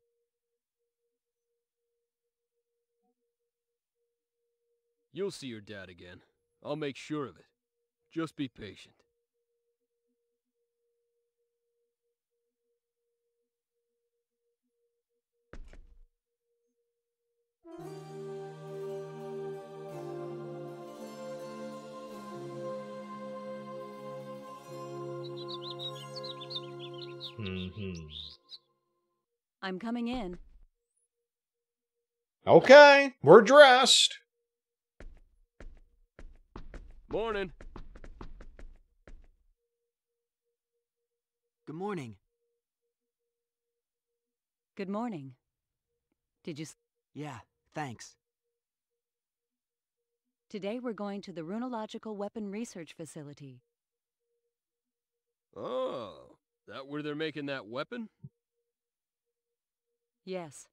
You'll see your dad again. I'll make sure of it. Just be patient. I'm coming in. Okay, we're dressed. Morning. Good morning. Good morning. Did you... Yeah, thanks. Today we're going to the Runological Weapon Research Facility. Oh, that where they're making that weapon? Yes.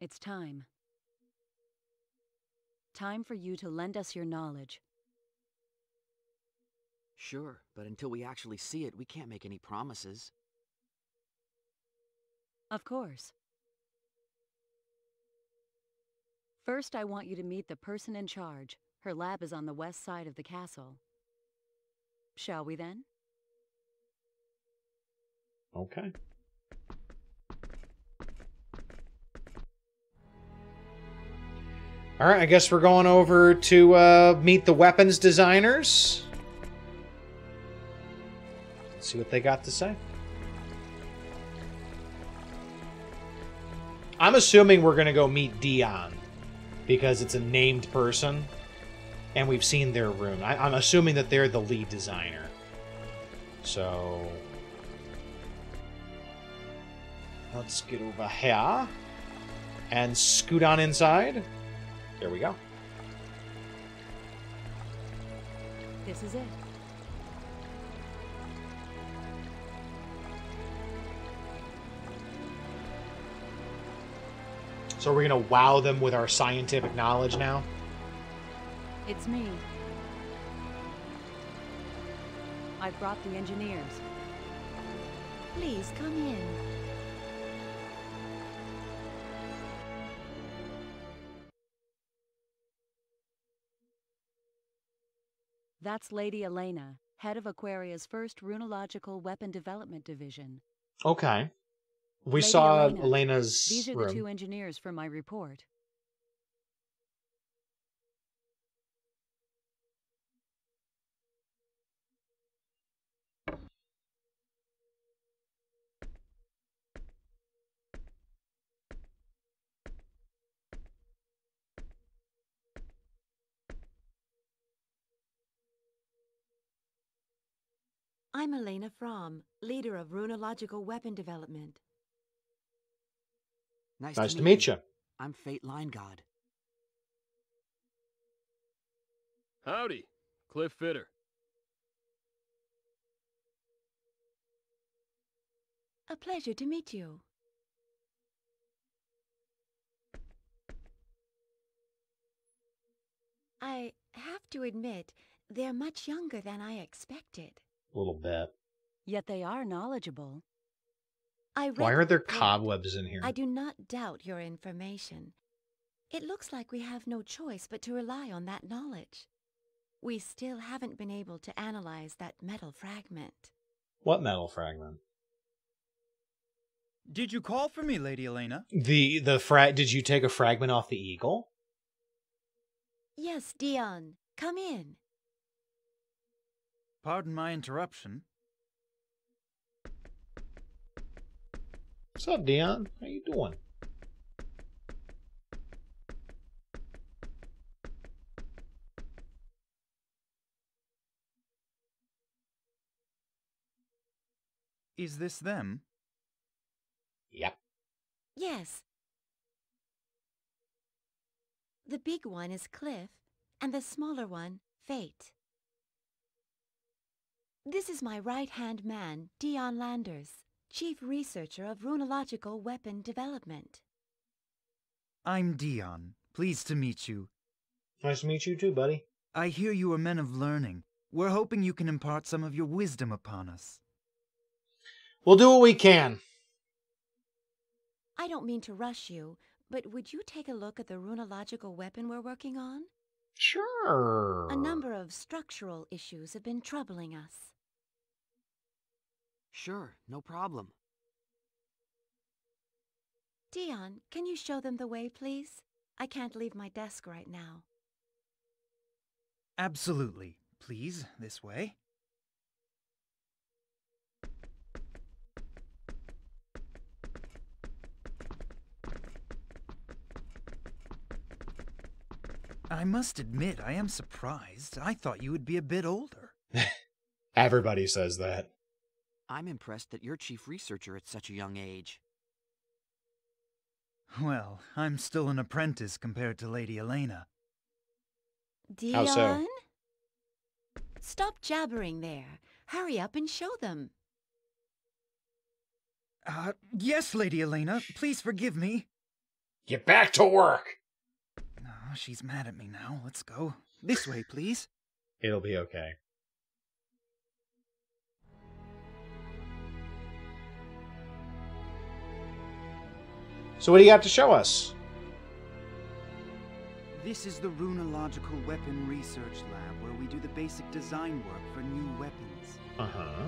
It's time. Time for you to lend us your knowledge. Sure, but until we actually see it, we can't make any promises. Of course. First, I want you to meet the person in charge. Her lab is on the west side of the castle. Shall we then? Okay. All right, I guess we're going over to meet the weapons designers. Let's see what they got to say. I'm assuming we're going to go meet Dion because it's a named person and we've seen their room. I'm assuming that they're the lead designer. So let's get over here and scoot on inside. There we go. This is it. So we're going to wow them with our scientific knowledge now? It's me. I've brought the engineers. Please come in. That's Lady Elena, head of Aquaria's first Runological Weapon Development Division. Okay. We Lady saw Elena, Elena's These are room. the two engineers for my report. I'm Elena Fromm, leader of Runological Weapon Development. Nice to meet you. I'm Fayt-ful. Howdy, Cliff Fitter. A pleasure to meet you. I have to admit, they're much younger than I expected. A little bit. Yet they are knowledgeable. Why are there cobwebs in here? I do not doubt your information. It looks like we have no choice but to rely on that knowledge. We still haven't been able to analyze that metal fragment. What metal fragment? Did you call for me, Lady Elena? Did you take a fragment off the eagle? Yes, Dion. Come in. Pardon my interruption. What's up, Dion? How you doing? Is this them? Yep. Yes. The big one is Cliff, and the smaller one, Fayt. This is my right-hand man, Dion Landers, Chief Researcher of Runological Weapon Development. I'm Dion. Pleased to meet you. Nice to meet you too, buddy. I hear you are men of learning. We're hoping you can impart some of your wisdom upon us. We'll do what we can. I don't mean to rush you, but would you take a look at the runological weapon we're working on? Sure. A number of structural issues have been troubling us. Sure, no problem. Dion, can you show them the way, please? I can't leave my desk right now. Absolutely. Please, this way. I must admit, I am surprised. I thought you would be a bit older. Everybody says that. I'm impressed that you're chief researcher at such a young age. Well, I'm still an apprentice compared to Lady Elena. Dion? How so? Stop jabbering there. Hurry up and show them. Yes, Lady Elena. Please forgive me. Get back to work! Oh, she's mad at me now. Let's go. This way, please. It'll be okay. So what do you got to show us? This is the Runological Weapon Research Lab, where we do the basic design work for new weapons. Uh-huh.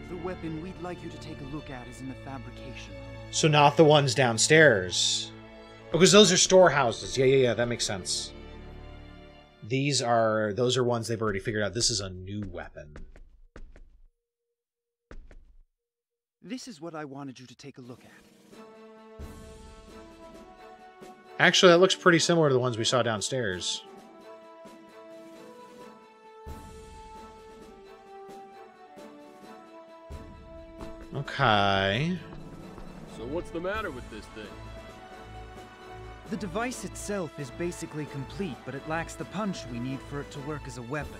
The weapon we'd like you to take a look at is in the fabrication room. So not the ones downstairs. Because those are storehouses. Yeah, that makes sense. Those are ones they've already figured out. This is a new weapon. This is what I wanted you to take a look at. Actually, that looks pretty similar to the ones we saw downstairs. Okay. So what's the matter with this thing? The device itself is basically complete, but it lacks the punch we need for it to work as a weapon.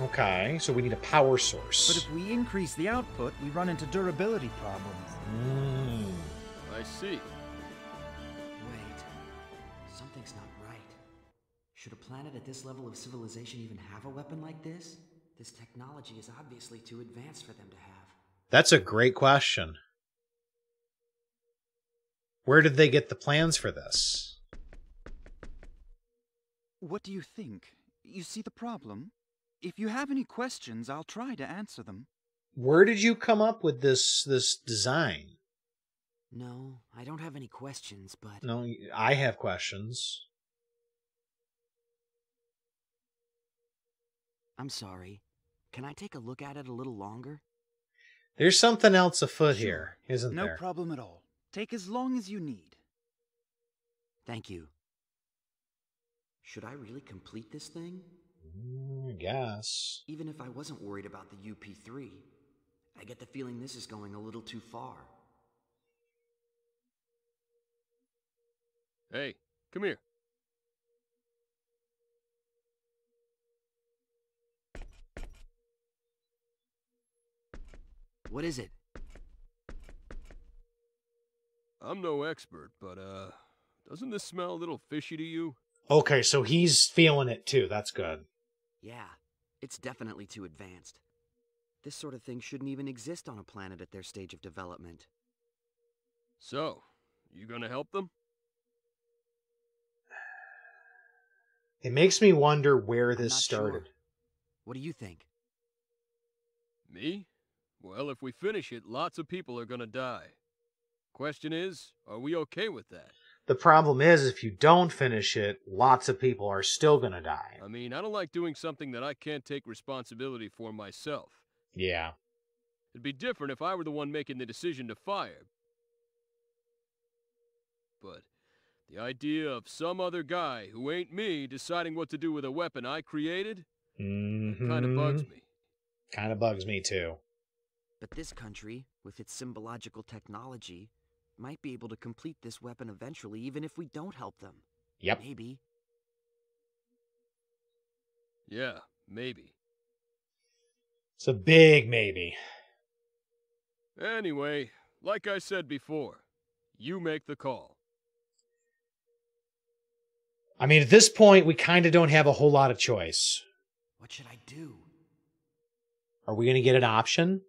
Okay, so we need a power source. But if we increase the output, we run into durability problems. I see. Wait. Something's not right. Should a planet at this level of civilization even have a weapon like this? This technology is obviously too advanced for them to have. That's a great question. Where did they get the plans for this? What do you think? You see the problem? If you have any questions, I'll try to answer them. Where did you come up with this design? No, I don't have any questions, but... No, I have questions. I'm sorry. Can I take a look at it a little longer? There's something else afoot here, isn't there? No problem at all. Take as long as you need. Thank you. Should I really complete this thing? I guess. Even if I wasn't worried about the UP3, I get the feeling this is going a little too far. Hey, come here. What is it? I'm no expert, but, doesn't this smell a little fishy to you? Okay, so he's feeling it too. That's good. Yeah, it's definitely too advanced. This sort of thing shouldn't even exist on a planet at their stage of development. So, you gonna help them? It makes me wonder where I'm this not started. sure. What do you think? Me? Well, if we finish it, lots of people are gonna die. Question is, are we okay with that? The problem is, if you don't finish it, lots of people are still gonna die. I mean, I don't like doing something that I can't take responsibility for myself. Yeah. It'd be different if I were the one making the decision to fire. But the idea of some other guy who ain't me deciding what to do with a weapon I created, kind of bugs me. Kind of bugs me too. But this country, with its symbological technology, might be able to complete this weapon eventually, even if we don't help them. Yep. Maybe. Yeah, maybe. It's a big maybe. Anyway, like I said before, you make the call. I mean, at this point, we kind of don't have a whole lot of choice. What should I do? Are we going to get an option?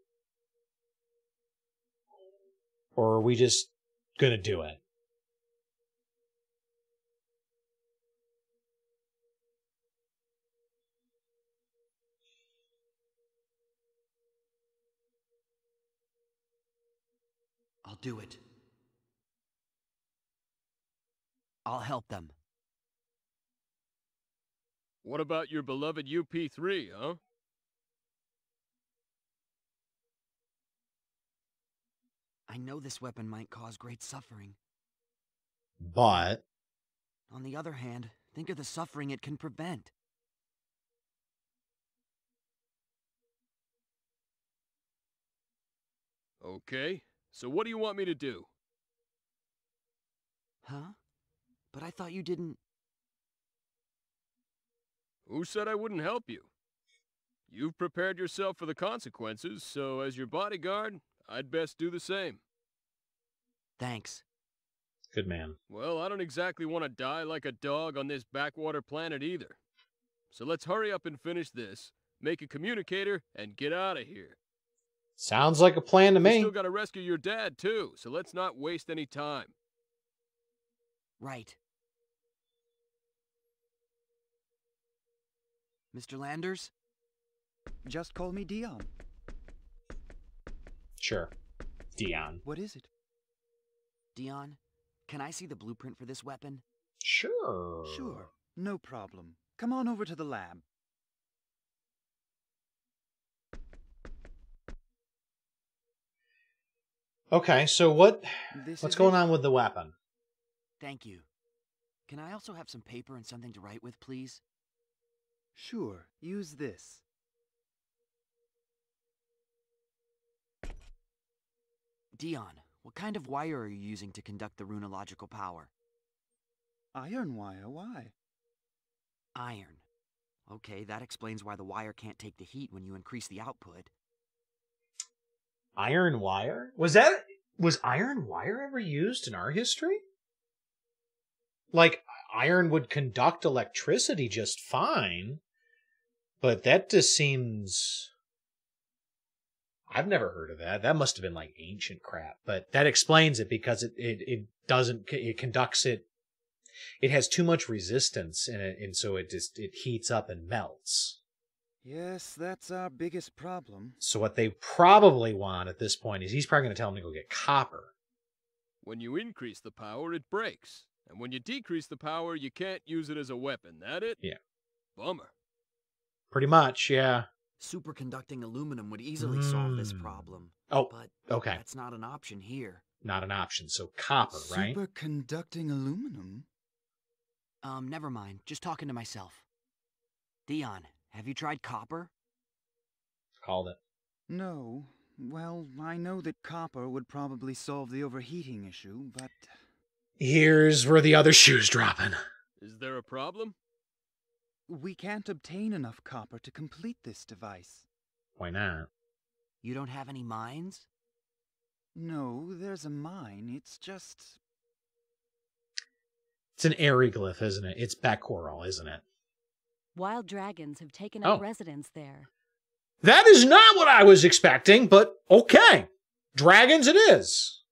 Or are we just going to do it? I'll do it. I'll help them. What about your beloved UP3, huh? I know this weapon might cause great suffering. But on the other hand, think of the suffering it can prevent. Okay, so what do you want me to do? Huh? But I thought you didn't... Who said I wouldn't help you? You've prepared yourself for the consequences, so as your bodyguard, I'd best do the same. Thanks. Good man. Well, I don't exactly want to die like a dog on this backwater planet either. So let's hurry up and finish this, make a communicator, and get out of here. Sounds like a plan to me. We still gotta rescue your dad, too, so let's not waste any time. Right. Mr. Landers? Just call me Dion. Sure. Dion. What is it? Dion, can I see the blueprint for this weapon? Sure. Sure. No problem. Come on over to the lab. Okay, so what's going on with the weapon? Thank you. Can I also have some paper and something to write with, please? Sure. Use this. Dion, what kind of wire are you using to conduct the runological power? Iron wire, why? Iron. Okay, that explains why the wire can't take the heat when you increase the output. Iron wire? Was iron wire ever used in our history? Like, iron would conduct electricity just fine, but that just seems... I've never heard of that. That must have been like ancient crap, but that explains it because it conducts it. It has too much resistance in it, and so it heats up and melts. Yes, that's our biggest problem. So what they probably want at this point is he's probably going to tell them to go get copper. When you increase the power, it breaks. And when you decrease the power, you can't use it as a weapon. That it? Yeah. Bummer. Pretty much, yeah. Superconducting aluminum would easily solve this problem. Oh, but okay. That's not an option here. Not an option, so copper, right? Superconducting aluminum? Never mind. Just talking to myself. Dion, have you tried copper? Called it. No. Well, I know that copper would probably solve the overheating issue, but... Here's where the other shoe's dropping. Is there a problem? We can't obtain enough copper to complete this device. Why not? You don't have any mines? No, there's a mine. It's just... It's an aeroglyph, isn't it? It's Bequerel, isn't it? Wild dragons have taken up residence there. That is not what I was expecting, but okay. Dragons it is.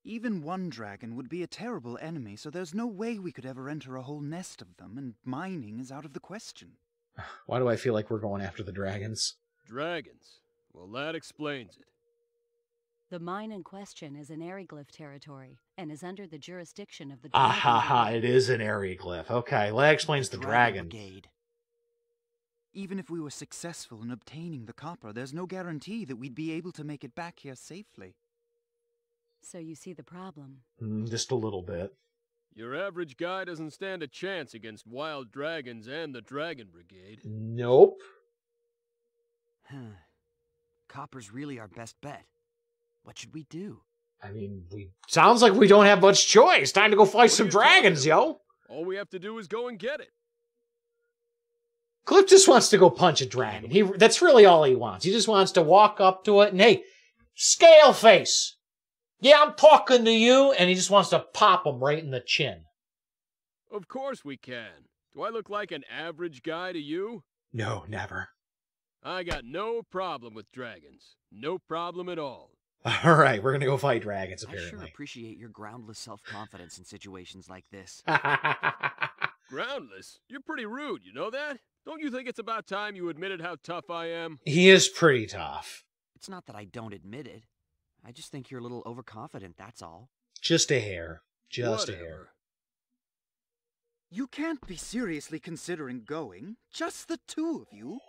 Even one dragon would be a terrible enemy, so there's no way we could ever enter a whole nest of them, and mining is out of the question. Why do I feel like we're going after the dragons? Dragons? Well, that explains it. The mine in question is an aeroglyph territory, and is under the jurisdiction of the Ah Dragon ha ha, Brigade. it is an aeroglyph. Okay, well, that explains the dragon. Brigade. Even if we were successful in obtaining the copper, there's no guarantee that we'd be able to make it back here safely. So you see the problem. Just a little bit. Your average guy doesn't stand a chance against wild dragons and the Dragon Brigade. Nope. Copper's really our best bet. What should we do? I mean, sounds like we don't have much choice. Time to go fight some dragons, yo. All we have to do is go and get it. Cliff just wants to go punch a dragon. That's really all he wants. He just wants to walk up to it and, hey, scale face. Yeah, I'm talking to you. And he just wants to pop him right in the chin. Of course we can. Do I look like an average guy to you? No, never. I got no problem with dragons. No problem at all. All right, we're going to go fight dragons, apparently. I sure appreciate your groundless self-confidence in situations like this. Groundless? You're pretty rude, you know that? Don't you think it's about time you admitted how tough I am? He is pretty tough. It's not that I don't admit it. I just think you're a little overconfident, that's all. Just a hair. Just Whatever. a hair. You can't be seriously considering going. Just the two of you.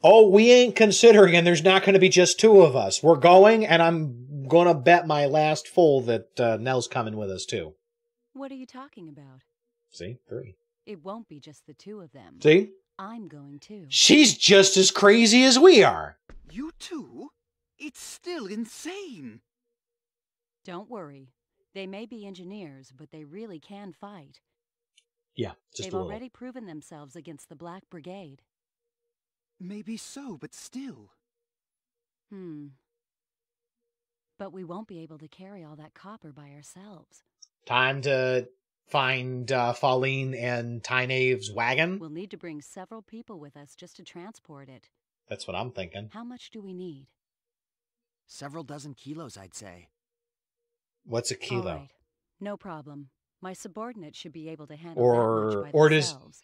Oh, we ain't considering, and there's not going to be just two of us. We're going, and I'm going to bet my last full that Nell's coming with us, too. What are you talking about? See? 3. It won't be just the two of them. See? I'm going too. She's just as crazy as we are. You two? It's still insane. Don't worry. They may be engineers, but they really can fight. Yeah, just They've a little. already proven themselves against the Black Brigade. Maybe so, but still. But we won't be able to carry all that copper by ourselves. Time to find Fayt-ful and Tynave's wagon? We'll need to bring several people with us just to transport it. That's what I'm thinking. How much do we need? Several dozen kilos, I'd say. What's a kilo? All right. No problem. My subordinates should be able to handle that much by themselves.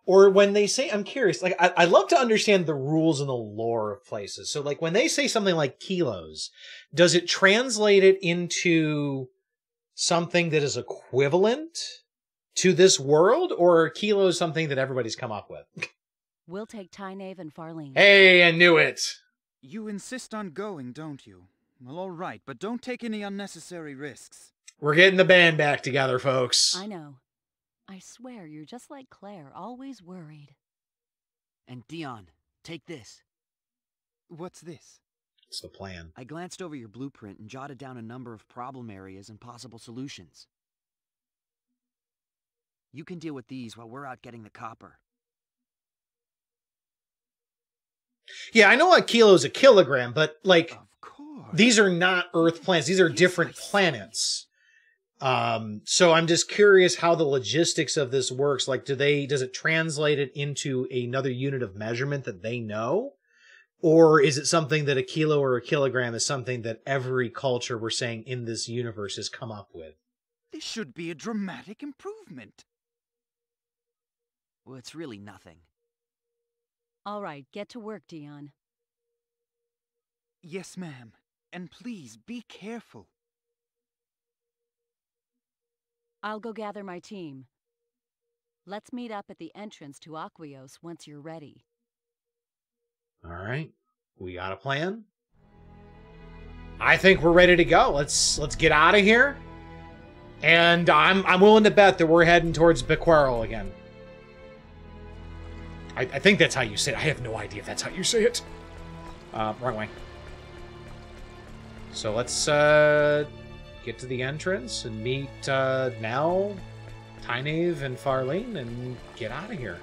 Or when they say, I'm curious, like, I love to understand the rules and the lore of places. So, like, when they say something like kilos, does it translate it into something that is equivalent to this world, or are kilos something that everybody's come up with? We'll take Tynave and Farlene. Hey, I knew it! You insist on going, don't you? Well, all right, but don't take any unnecessary risks. We're getting the band back together, folks. I know. I swear you're just like Claire, always worried. And Dion, take this. What's this? It's the plan. I glanced over your blueprint and jotted down a number of problem areas and possible solutions. You can deal with these while we're out getting the copper. Yeah, I know a kilo is a kilogram, but, like, Of course. these are not Earth planets. These are different planets. So I'm just curious how the logistics of this works. Like, does it translate it into another unit of measurement that they know? Or is it something that a kilo or a kilogram is something that every culture we're saying in this universe has come up with? This should be a dramatic improvement. Well, it's really nothing. All right, get to work, Dion. Yes, ma'am. And please, be careful. I'll go gather my team. Let's meet up at the entrance to Aquiros once you're ready. All right. We got a plan? I think we're ready to go. Let's get out of here. And I'm willing to bet that we're heading towards Bequerel again. I think that's how you say it. I have no idea if that's how you say it. Wrong way. So let's get to the entrance and meet Nell, Tynave, and Farlene and get out of here.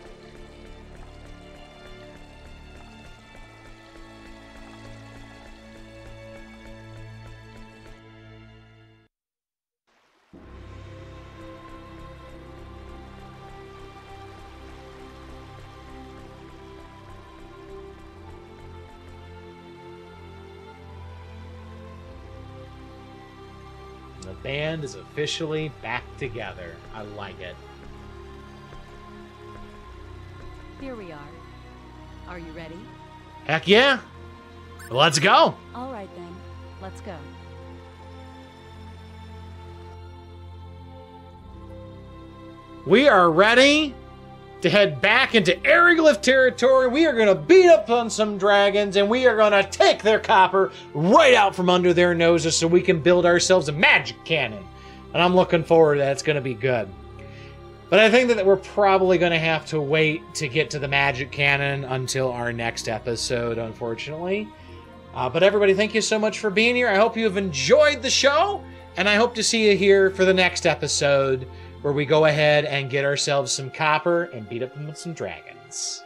the band is officially back together. I like it. Here we are. Are you ready? Heck yeah! Let's go! All right then, let's go. We are ready to head back into Ariglyph territory. We are going to beat up on some dragons, and we are going to take their copper right out from under their noses so we can build ourselves a magic cannon. And I'm looking forward to that. It's going to be good. But I think that we're probably going to have to wait to get to the magic cannon until our next episode, unfortunately. But everybody, thank you so much for being here. I hope you have enjoyed the show, and I hope to see you here for the next episode, where we go ahead and get ourselves some copper and beat up some dragons.